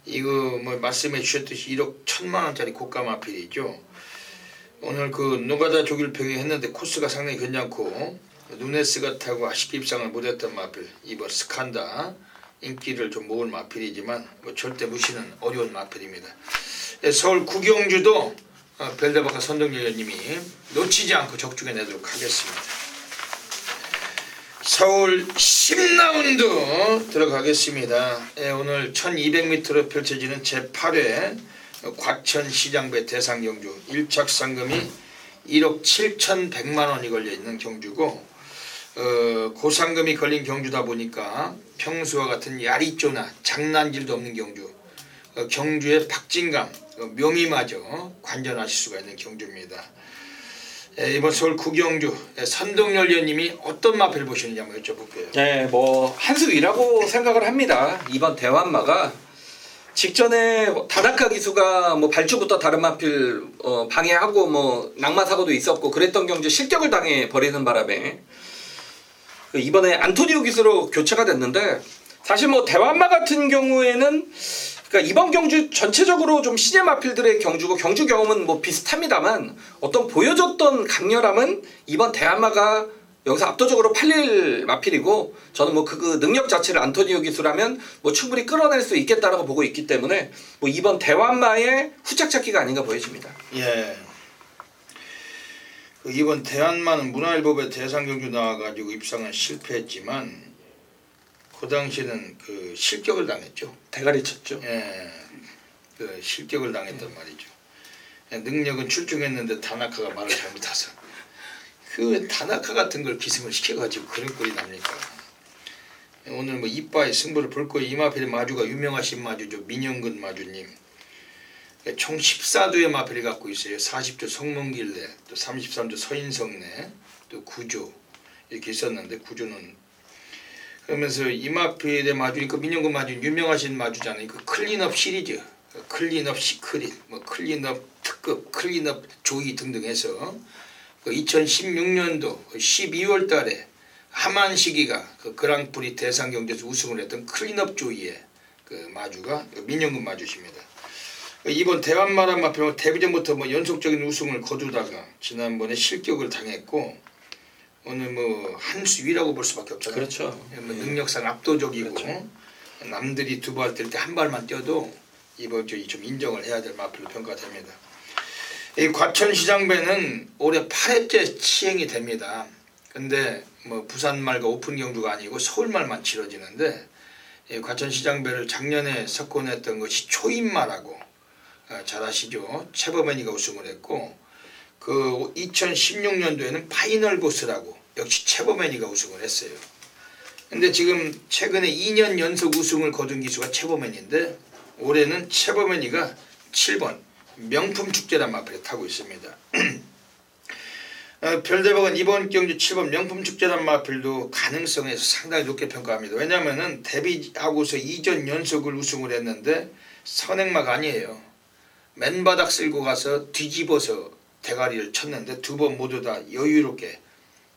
이거 뭐 말씀해 주셨듯이 1억 1000만 원짜리 고가 마필이죠. 오늘 그 노가다 조기를 병행했는데 코스가 상당히 괜찮고 누네스가 타고 아쉽게 입상을 못했던 마필 이번 스칸다 인기를 좀 모은 마필이지만 뭐 절대 무시는 어려운 마필입니다. 서울 구경주도 별대박과 선동열 의원님이 놓치지 않고 적중해 내도록 하겠습니다. 서울 10라운드 들어가겠습니다. 오늘 1200m로 펼쳐지는 제8회 과천시장배 대상경주 1착 상금이 1억 7100만원이 걸려있는 경주고 고상금이 걸린 경주다 보니까 평소와 같은 야리조나 장난질도 없는 경주 경주의 박진감 묘미마저 관전하실 수가 있는 경주입니다. 이번 서울 구경주 선동열 의원님이 어떤 마필 보시는지 한번 여쭤볼게요. 네, 뭐 한 수 위라고 생각을 합니다. 이번 대환마가 직전에 다나카 기수가 뭐 발주부터 다른 마필 방해하고 뭐 낙마 사고도 있었고 그랬던 경주 실격을 당해 버리는 바람에 이번에 안토니오 기수로 교체가 됐는데 사실 뭐 대환마 같은 경우에는 그러니까 이번 경주 전체적으로 좀 신예 마필들의 경주고 경주 경험은 뭐 비슷합니다만 어떤 보여줬던 강렬함은 이번 대한마가 여기서 압도적으로 팔릴 마필이고 저는 뭐 그 능력 자체를 안토니오 기수라면 뭐 충분히 끌어낼 수 있겠다라고 보고 있기 때문에 뭐 이번 대한마의 후착착기가 아닌가 보여집니다. 예. 이번 대한마는 문화일보배 대상경주 나와가지고 입상은 실패했지만 그 당시에는 그 실격을 당했죠. 대가리 쳤죠. 예, 그 실격을 당했단 말이죠. 능력은 출중했는데 다나카가 말을 잘못해서 그 다나카 같은 걸 기승을 시켜가지고 그런 꼴이 납니까? 오늘 뭐 이빠의 승부를 볼 거예요. 이마필의 마주가 유명하신 마주죠. 민영근 마주님. 총 14도의 마필을 갖고 있어요. 40조 성문길래, 또 33조 서인성내, 또 9조 이렇게 있었는데 9조는 그러면서 이마필의 마주니까 민영근 마주 유명하신 마주잖아요. 그 클린업 시리즈, 클린업 시크릿, 뭐 클린업 특급, 클린업 조이 등등 해서 그 2016년도 12월 달에 하만시기가 그 그랑프리 대상경주에서 우승을 했던 클린업 조이의 그 마주가 민영근 마주십니다. 이번 대환마란 마필은 데뷔전부터 뭐 연속적인 우승을 거두다가 지난번에 실격을 당했고 오늘 뭐 한 수위라고 볼 수밖에 없잖아요. 그렇죠. 뭐 능력상 압도적이고 그렇죠. 남들이 두 발 뛸 때 한 발만 뛰어도 이번 주에 좀 인정을 해야 될 마필로 평가됩니다. 이 과천시장배는 올해 8회째 시행이 됩니다. 근데 뭐 부산말과 오픈 경주가 아니고 서울말만 치러지는데 이 과천시장배를 작년에 석권했던 것이 초인마라고 잘 아시죠? 최범현이가 우승을 했고 그 2016년도에는 파이널 보스라고 역시 최범현이가 우승을 했어요. 근데 지금 최근에 2년 연속 우승을 거둔 기수가 최범현인데 올해는 최범현이가 7번 명품 축제란 마필을 타고 있습니다. 별대박은 이번 경주 7번 명품 축제란 마필도 가능성에서 상당히 높게 평가합니다. 왜냐하면 데뷔하고서 2전 연속을 우승을 했는데 선행마가 아니에요. 맨바닥 쓸고 가서 뒤집어서 대가리를 쳤는데 두 번 모두 다 여유롭게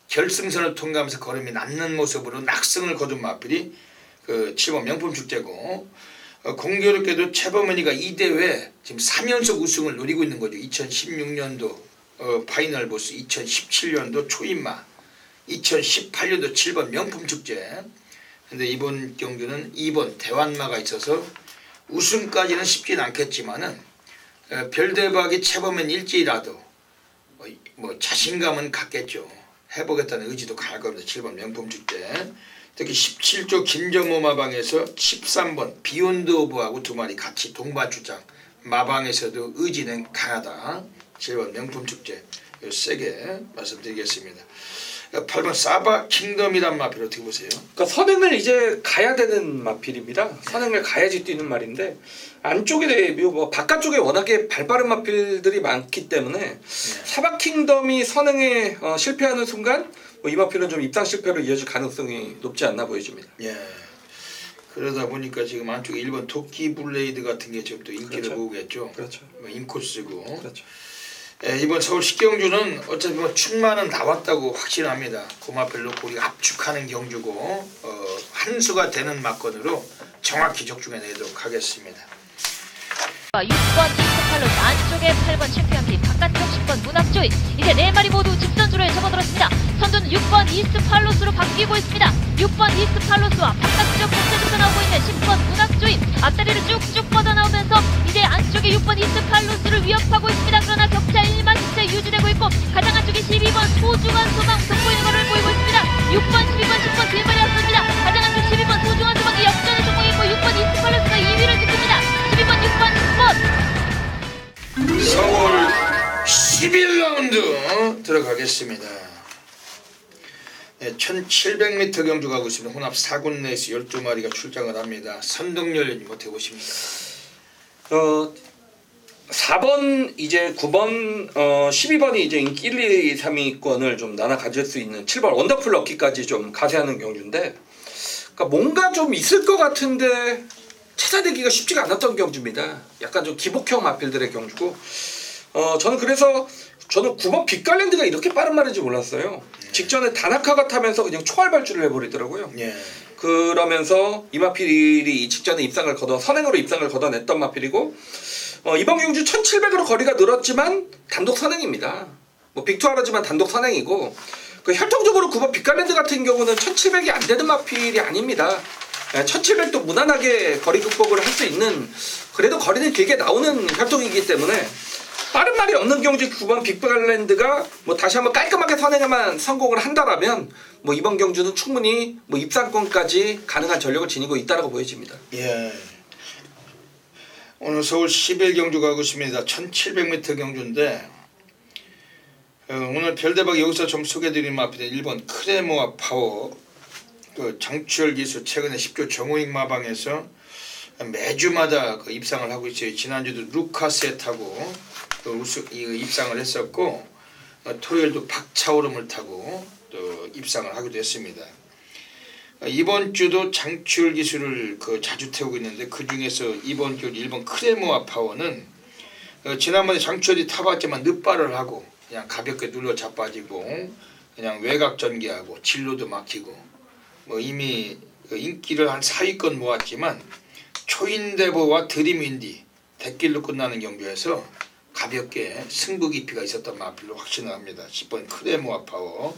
결승선을 통과하면서 걸음이 낮는 모습으로 낙승을 거둔 마필이 그 7번 명품축제고, 공교롭게도 최범은이가 이 대회 지금 3연속 우승을 노리고 있는 거죠. 2016년도 파이널 보스, 2017년도 초인마, 2018년도 7번 명품축제. 근데 이번 경주는 2번 대환마가 있어서 우승까지는 쉽진 않겠지만은 별대박이 최범은 일지라도 뭐 자신감은 갖겠죠. 해보겠다는 의지도 강할 겁니다. 7번 명품축제. 특히 17조 김정호 마방에서 13번 비욘드 오브하고 두 마리 같이 동반 출장. 마방에서도 의지는 강하다. 7번 명품축제. 세게 말씀드리겠습니다. 8번 사바 킹덤이란 마필 어떻게 보세요? 그러니까 선행을 이제 가야 되는 마필입니다. 선행을 가야지 뛰는 말인데, 안쪽에 뭐 바깥쪽에 워낙에 발빠른 마필들이 많기 때문에 사바 킹덤이 선행에 실패하는 순간 뭐 이 마필은 좀 입상 실패로 이어질 가능성이 높지 않나 보여집니다. 예. 그러다 보니까 지금 안쪽에 1번 도끼 블레이드 같은 게 지금 또 인기를 그렇죠. 보겠죠. 그렇죠. 뭐 인코스고. 그렇죠. 예, 이번 서울 식경주는 어차피 뭐 충만은 나왔다고 확신합니다. 고마필로 우리가 압축하는 경주고 한 수가 되는 막건으로 정확히 적중해 내도록 하겠습니다. 6번 이스팔로 안쪽에 8번 챔피언팀, 바깥쪽 10번 문학조이. 이제 4마리 모두 직선주로에 접어들었습니다. 선두는 6번 이스팔로스로 바뀌고 있습니다. 6번 이스팔로스와 바깥쪽 격차에서 나오고 있는 10번 문학조이. 앞다리를 쭉쭉 뻗어나오면서 이제 안쪽에 6번 이스팔로스를 위협하고 있습니다. 그러나 격차 1만 차 유지되고 있고, 가장 안쪽에 12번 소중한 소망 돋보이는 것을 보이고 있습니다. 6번, 12번, 10번 두 마리 앞섭니다. 가장 안쪽 12번 소중한 소망이 역전에 성공했고 6번 이스팔로스가 2위를 지킵니다. 12번, 6번, 10번. 서울 11라운드 들어가겠습니다. 네, 1700m 경주 가고 있습니다. 혼합 4군 레이스 12마리가 출장을 합니다. 선동열 어떻게 보십니까? 4번, 이제 9번, 12번이 이제 인기 1, 2, 3위권을 좀 나눠 가질 수 있는 7번 원더풀 럭키까지 좀 가세하는 경주인데, 그러니까 뭔가 좀 있을 것 같은데 찾아내기가 쉽지가 않았던 경주입니다. 약간 좀 기복형 마필들의 경주고, 저는 그래서 9번 빅갈랜드가 이렇게 빠른 말인지 몰랐어요. 직전에 다나카가 타면서 그냥 초월 발주를 해버리더라고요. 예. 그러면서 이 마필이 이 직전에 입상을 선행으로 입상을 걷어냈던 마필이고, 이번 경주 1700으로 거리가 늘었지만 단독 선행입니다. 뭐 빅투하라지만 단독 선행이고, 그 혈통적으로 9번 빅갈랜드 같은 경우는 1700이 안 되는 마필이 아닙니다. 1700도 무난하게 거리 극복을 할 수 있는, 그래도 거리는 길게 나오는 혈통이기 때문에 빠른 말이 없는 경주 9번 빅갈랜드가 뭐 다시 한번 깔끔하게 선행에만 성공을 한다라면 뭐 이번 경주는 충분히 뭐 입상권까지 가능한 전력을 지니고 있다라고 보여집니다. 예. 오늘 서울 11경주 가고 있습니다. 1700m 경주인데 오늘 별대박 여기서 좀 소개해드린 마필은 1번 크레모아 파워, 그 장추열 기수 최근에 10조 정호익 마방에서 매주마다 그 입상을 하고 있어요. 지난주도 루카스에 타고 입상을 했었고, 토요일도 박차오름을 타고 또 입상을 하기도 했습니다. 이번 주도 장추열 기수를 자주 태우고 있는데, 그 중에서 이번 주 1번 크레모아 파워는 지난번에 장추열이 타봤지만 늦발을 하고 그냥 가볍게 눌러 자빠지고 그냥 외곽 전개하고 진로도 막히고 뭐 이미 인기를 한 4위권 모았지만 초인대보와 드림윈디 대길로 끝나는 경주에서 가볍게 승부 깊이가 있었던 마필로 확신을 합니다. 10번 크레모아 파워.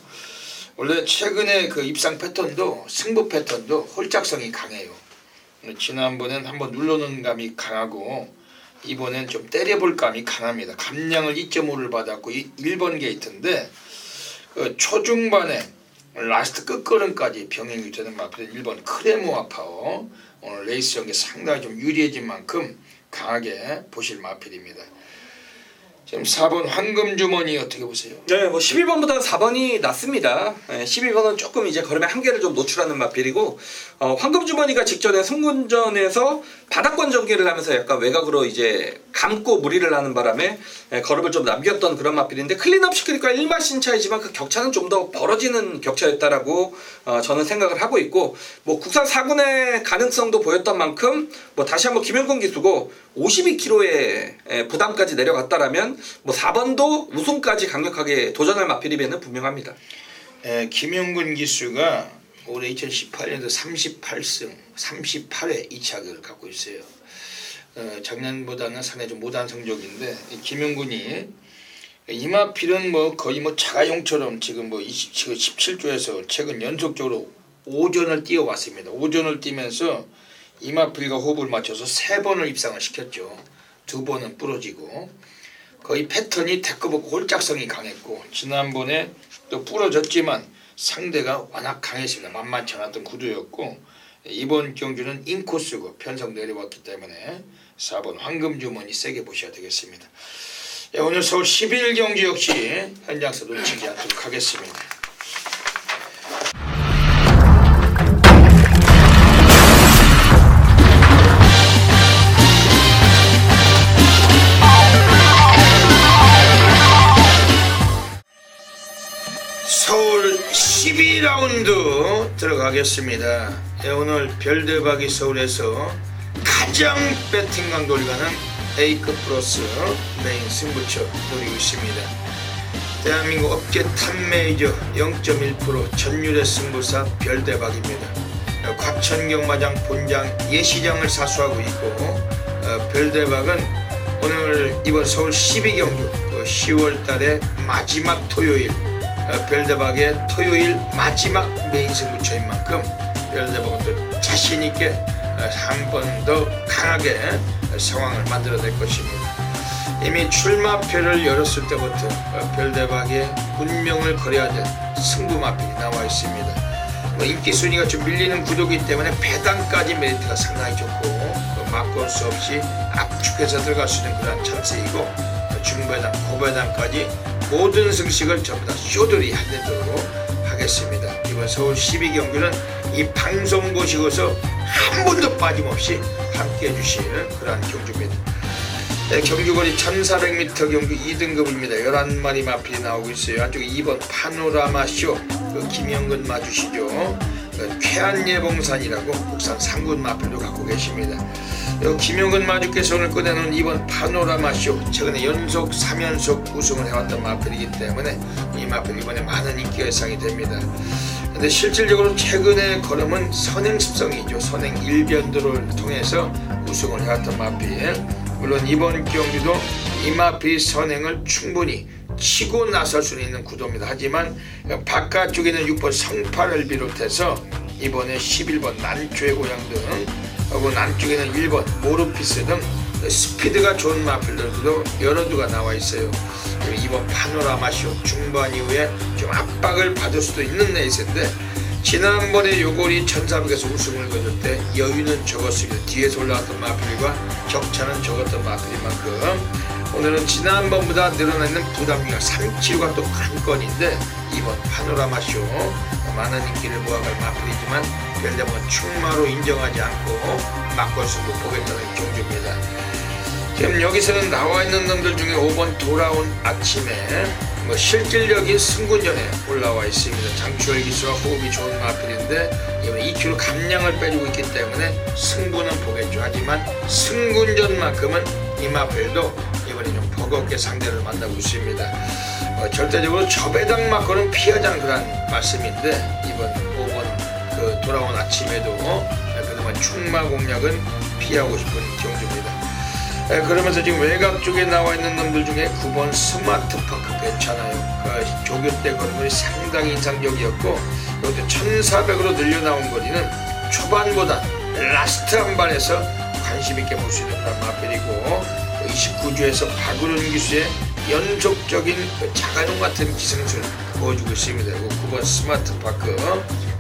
원래 최근에 그 입상 패턴도 승부 패턴도 홀짝성이 강해요. 지난번엔 한번 눌러놓은 감이 강하고 이번엔 좀 때려볼 감이 강합니다. 감량을 2.5를 받았고 1번 게이트인데 초중반에 라스트 끝걸음까지 병행이 되는 마필은 1번 크레모아 파워. 오늘 레이스 전개 상당히 좀 유리해진 만큼 강하게 보실 마필입니다. 지금 4번 황금주머니 어떻게 보세요? 네, 뭐 11번보다는 4번이 낫습니다. 12번은 조금 이제 걸음의 한계를 좀 노출하는 마필이고, 황금주머니가 직전에 승군전에서 바닥권 전개를 하면서 약간 외곽으로 이제 감고 무리를 하는 바람에 걸음을 좀 남겼던 그런 마필인데, 클린업 시키니까 1마신 차이지만 그 격차는 좀 더 벌어지는 격차였다라고 저는 생각을 하고 있고, 뭐 국산 4군의 가능성도 보였던 만큼 뭐 다시 한번 김현근 기수고 52kg의 부담까지 내려갔다라면 뭐 4번도 우승까지 강력하게 도전할 마필이면은 분명합니다. 김영근 기수가 올해 2018년도 38승 38회 2착을 갖고 있어요. 작년보다는 상당히 좀 못한 성적인데 김영근이 이마필은 뭐 거의 뭐 자가용처럼 지금 뭐 17조에서 최근 연속적으로 5전을 뛰어왔습니다. 5전을 뛰면서 이마필과 호흡을 맞춰서 3번을 입상을 시켰죠. 2번은 부러지고 거의 패턴이 데크보고 홀짝성이 강했고 지난번에 또 부러졌지만 상대가 워낙 강했습니다. 만만치 않았던 구도였고 이번 경주는 인코스고 편성 내려왔기 때문에 4번 황금주머니 세게 보셔야 되겠습니다. 오늘 서울 11 경주 역시 현장에서 놓치지 않도록 하겠습니다. 서울 12라운드 들어가겠습니다. 오늘 별대박이 서울에서 가장 배팅 강도를 가는 A급 플러스 메인 승부처 노리고 있습니다. 대한민국 업계 탑 메이저 0.1% 전율의 승부사 별대박입니다. 곽천경 마장 본장 예시장을 사수하고 있고 별대박은 오늘 이번 서울 12경주 10월달에 마지막 토요일 별대박의 토요일 마지막 메인 승부처인 만큼 별대박은 또 자신있게 한 번 더 강하게 상황을 만들어낼 것입니다. 이미 출마표를 열었을 때부터 별대박의 운명을 걸어야 될 승부마필이 나와 있습니다. 인기 순위가 좀 밀리는 구도이기 때문에 배당까지 메리트가 상당히 좋고 막을 수 없이 압축해서 들어갈 수 있는 그런 찬스이고 중배당, 고배당까지 모든 승식을 전부 다 쇼들이 하도록 하겠습니다. 이번 서울 12경주는 이 방송 보시고서 한 번도 빠짐없이 함께 해주실 그러한 경주입니다. 경주거리 1400m 경주 2등급입니다. 11마리 마필이 나오고 있어요. 안쪽에 2번 파노라마쇼 김영근 마주시죠. 쾌한예봉산이라고 국산 상군 마필도 갖고 계십니다. 김영근 마주께서 오늘 꺼내놓은 2번 파노라마쇼 최근에 연속 3연속 우승을 해왔던 마필이기 때문에 이 마필 이번에 많은 인기가 예상이 됩니다. 근데 실질적으로 최근의 걸음은 선행습성이죠. 선행 일변도를 통해서 우승을 해왔던 마필. 물론 이번 경기도 이 마필 선행을 충분히 치고 나설 수 있는 구도입니다. 하지만 바깥쪽에는 6번 성파를 비롯해서 이번에 11번 난초의 고향 등 하고 남쪽에는 1번 모르피스 등 스피드가 좋은 마필들도 여러 두가 나와 있어요. 2번 파노라마쇼 중반 이후에 좀 압박을 받을 수도 있는 레이스인데 지난번에 요골이 1400에서 우승을 거둘 때 여유는 적었습니다. 뒤에서 올라왔던 마필과 격차는 적었던 마필인 만큼 오늘은 지난번보다 늘어나는 부담력 3kg가 또 관건인데 이번 파노라마쇼 많은 인기를 모아갈 마필이지만 별대박은 충마로 인정하지 않고 막걸수도 보겠다는 경주입니다. 지금 여기서는 나와 있는 놈들 중에 5번 돌아온 아침에 실질적인 승군전에 올라와 있습니다. 장추월 기수와 호흡이 좋은 마필인데 이번에 2kg 감량을 빼주고 있기 때문에 승부는 보겠죠. 하지만 승군전만큼은 이 마필도 이번에 좀 버겁게 상대를 만나고 있습니다. 절대적으로 저배당 맞고는 피하자는 그런 말씀인데 이번 5번 돌아온 아침에도 그동안 충마 공략은 피하고 싶은 경주입니다. 그러면서 지금 외곽 쪽에 나와 있는 놈들 중에 9번 스마트파크 괜찮아요. 조교 때 걸음이 상당히 인상적이었고 이것도 1400으로 늘려나온 거리는 초반보다 라스트 한 반에서 관심있게 볼 수 있는 그런 마필이고 29주에서 박우른 기수의 연속적인 자가용 같은 기승술 보여주고 있습니다. 9번 스마트파크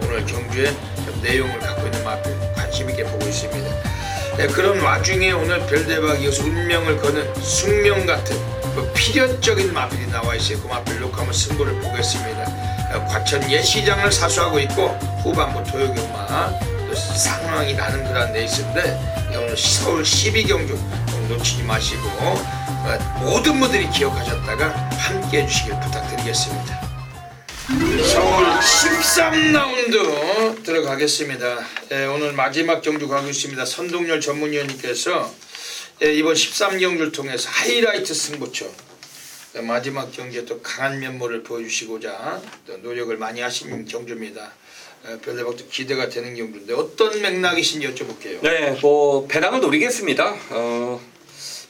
오늘 경주에 내용을 갖고 있는 마필 관심있게 보고 있습니다. 그런 와중에 오늘 별대박이어서 운명을 거는 숙명 같은 필연적인 마필이 나와 있어요. 그 마필 놓고 한번 승부를 보겠습니다. 과천 예시장을 사수하고 있고 후반부 토요경마 상황이 나는 그런 레이스인데 오늘 서울 12경주 놓치지 마시고 모든 분들이 기억하셨다가 함께 해주시길 부탁드리겠습니다. 서울 13라운드 들어가겠습니다. 오늘 마지막 경주 가고 있습니다. 선동열 전문위원님께서 이번 13경주를 통해서 하이라이트 승부처 마지막 경기에 또 강한 면모를 보여주시고자 또 노력을 많이 하신 경주입니다. 별대박도 기대가 되는 경주인데 어떤 맥락이신지 여쭤볼게요. 네, 뭐 배당을 노리겠습니다.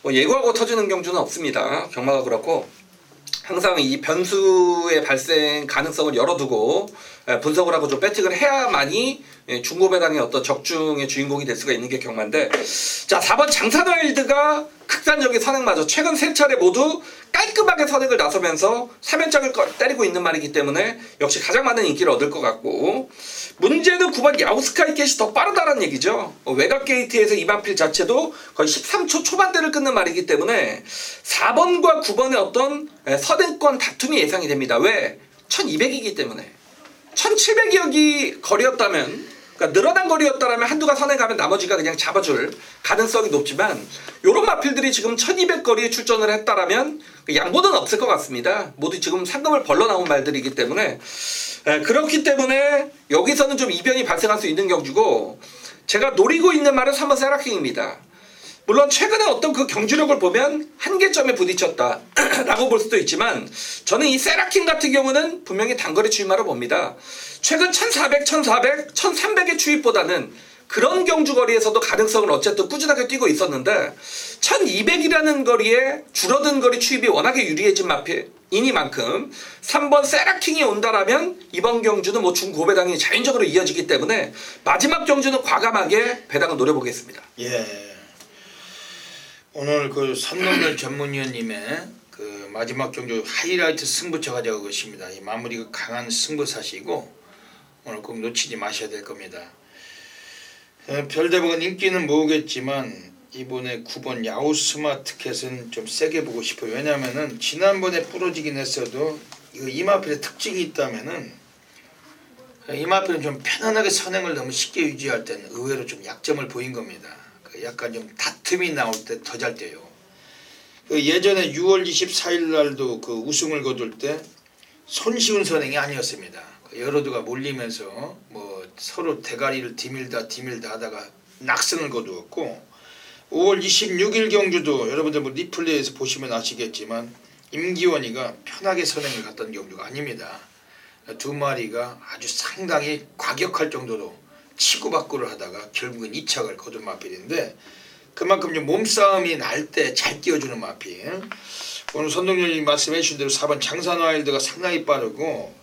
뭐 예고하고 터지는 경주는 없습니다. 경마가 그렇고 항상 이 변수의 발생 가능성을 열어두고 분석을 하고 좀 배팅을 해야만이 중고 배당의 어떤 적중의 주인공이 될 수가 있는 게 경마인데, 자 4번 장산와일드가 극단적인 선행마저 최근 3차례 모두 깔끔하게 선행을 나서면서 3연장을 때리고 있는 말이기 때문에 역시 가장 많은 인기를 얻을 것 같고, 문제는 9번 야우스카이켓이 더 빠르다는 얘기죠. 외곽 게이트에서 이마필 자체도 거의 13초 초반대를 끊는 말이기 때문에 4번과 9번의 어떤 선행권 다툼이 예상이 됩니다. 왜? 1200이기 때문에. 1700여기 거리였다면, 그러니까 늘어난 거리였다면 한두가 선행하면 나머지가 그냥 잡아줄 가능성이 높지만, 요런 마필들이 지금 1200 거리에 출전을 했다라면 양보는 없을 것 같습니다. 모두 지금 상금을 벌러 나온 말들이기 때문에, 그렇기 때문에 여기서는 좀 이변이 발생할 수 있는 경주고, 제가 노리고 있는 말은 3번 세라킹입니다. 물론 최근에 어떤 그 경주력을 보면 한계점에 부딪혔다 라고 볼 수도 있지만, 저는 이 세라킹 같은 경우는 분명히 단거리 추임하러 봅니다. 최근 1400, 1400, 1300의 추입보다는 그런 경주 거리에서도 가능성을 어쨌든 꾸준하게 뛰고 있었는데, 1200이라는 거리에 줄어든 거리 추입이 워낙에 유리해진 마필이니만큼 3번 세라킹이 온다라면 이번 경주는 뭐 중고배당이 자연적으로 이어지기 때문에 마지막 경주는 과감하게 배당을 노려보겠습니다. 예. 오늘 그 선동열 전문위원님의 그 마지막 경주 하이라이트 승부처 가져가고 계십니다. 이 마무리가 강한 승부사시고 오늘 꼭 놓치지 마셔야 될 겁니다. 별대박은 인기는 모으겠지만 이번에 9번 야후 스마트캣은 좀 세게 보고 싶어요. 왜냐하면은 지난번에 부러지긴 했어도 이마필의 특징이 있다면은, 이마필은 좀 편안하게 선행을 너무 쉽게 유지할 때는 의외로 좀 약점을 보인 겁니다. 약간 좀 다툼이 나올 때 더 잘 돼요. 예전에 6월 24일 날도 그 우승을 거둘 때 손쉬운 선행이 아니었습니다. 여러두가 몰리면서 뭐 서로 대가리를 디밀다 하다가 낙승을 거두었고, 5월 26일 경주도 여러분들 뭐 리플레이에서 보시면 아시겠지만 임기원이가 편하게 선행을 갔던 경주가 아닙니다. 두 마리가 아주 상당히 과격할 정도로 치고받고를 하다가 결국은 2착을 거둔 마필인데, 그만큼 좀 몸싸움이 날 때 잘 뛰어주는 마필. 오늘 선동열님 말씀해 주신 대로 4번 장산와일드가 상당히 빠르고,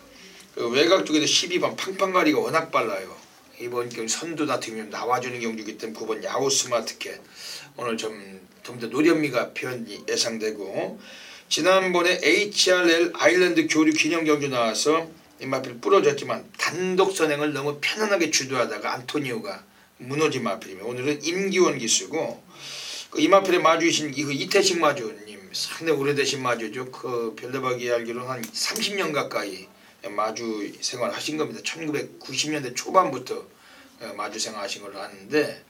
그 외곽 쪽에도 12번 팡팡가리가 워낙 빨라요. 이번 경기 선두 다툼이 나와주는 경주이기 때문에 9번 야후 스마트캣 오늘 좀 더 노련미가 표현이 예상되고, 지난번에 HRL 아일랜드 교류 기념 경주 나와서 이마필 부러졌지만 단독 선행을 너무 편안하게 주도하다가 안토니오가 무너진 마필이며, 오늘은 임기원 기수고, 그 이마필의 마주이신 이태식 마주님 상당히 오래되신 마주죠. 그 별대박이 알기로는 한 30년 가까이 마주 생활하신 겁니다. 1990년대 초반부터 마주 생활하신 걸로 아는데,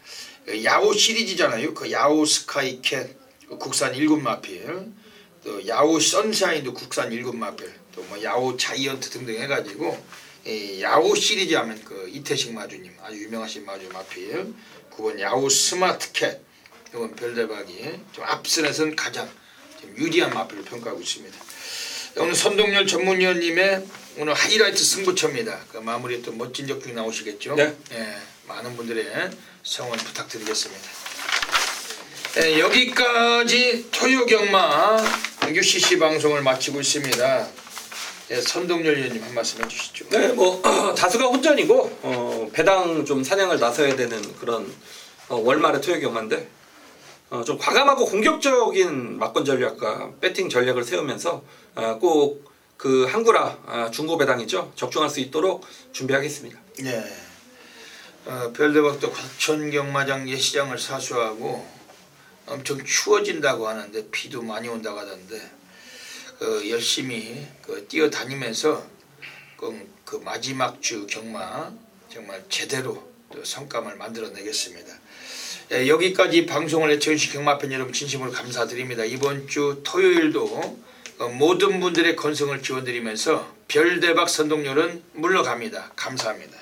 야오 시리즈잖아요. 그 야오 스카이캣 국산 7마필, 또 야오 선샤인도 국산 7마필, 또 뭐 야오 자이언트 등등 해가지고 야오 시리즈 하면 그 이태식 마주님 아주 유명하신 마주 마필 9번 야오 스마트캣, 이건 별대박이 좀 앞선에서는 가장 좀 유리한 마필로 평가하고 있습니다. 오늘 선동열 전문위원님의 오늘 하이라이트 승부처입니다. 그 마무리에 또 멋진 적중이 나오시겠죠? 네. 예, 많은 분들의 성원 부탁드리겠습니다. 예, 여기까지 토요경마 UCC 방송을 마치고 있습니다. 예, 선동열 위원님 한 말씀 해주시죠. 네, 뭐 다수가 혼전이고 배당 좀 사냥을 나서야 되는 그런 월말의 토요경마인데, 좀 과감하고 공격적인 막권 전략과 배팅 전략을 세우면서 꼭 그 한구라 중고 배당이죠, 적중할 수 있도록 준비하겠습니다. 네. 별대박도 과천경마장 예시장을 사수하고 엄청 추워진다고 하는데 비도 많이 온다고 하던데, 열심히 뛰어다니면서 그 마지막 주 경마 정말 제대로 또 성과를 만들어내겠습니다. 예, 여기까지 방송을 해주신 경마팬 여러분 진심으로 감사드립니다. 이번 주 토요일도 모든 분들의 건승을 기원드리면서 별대박 선동열은 물러갑니다. 감사합니다.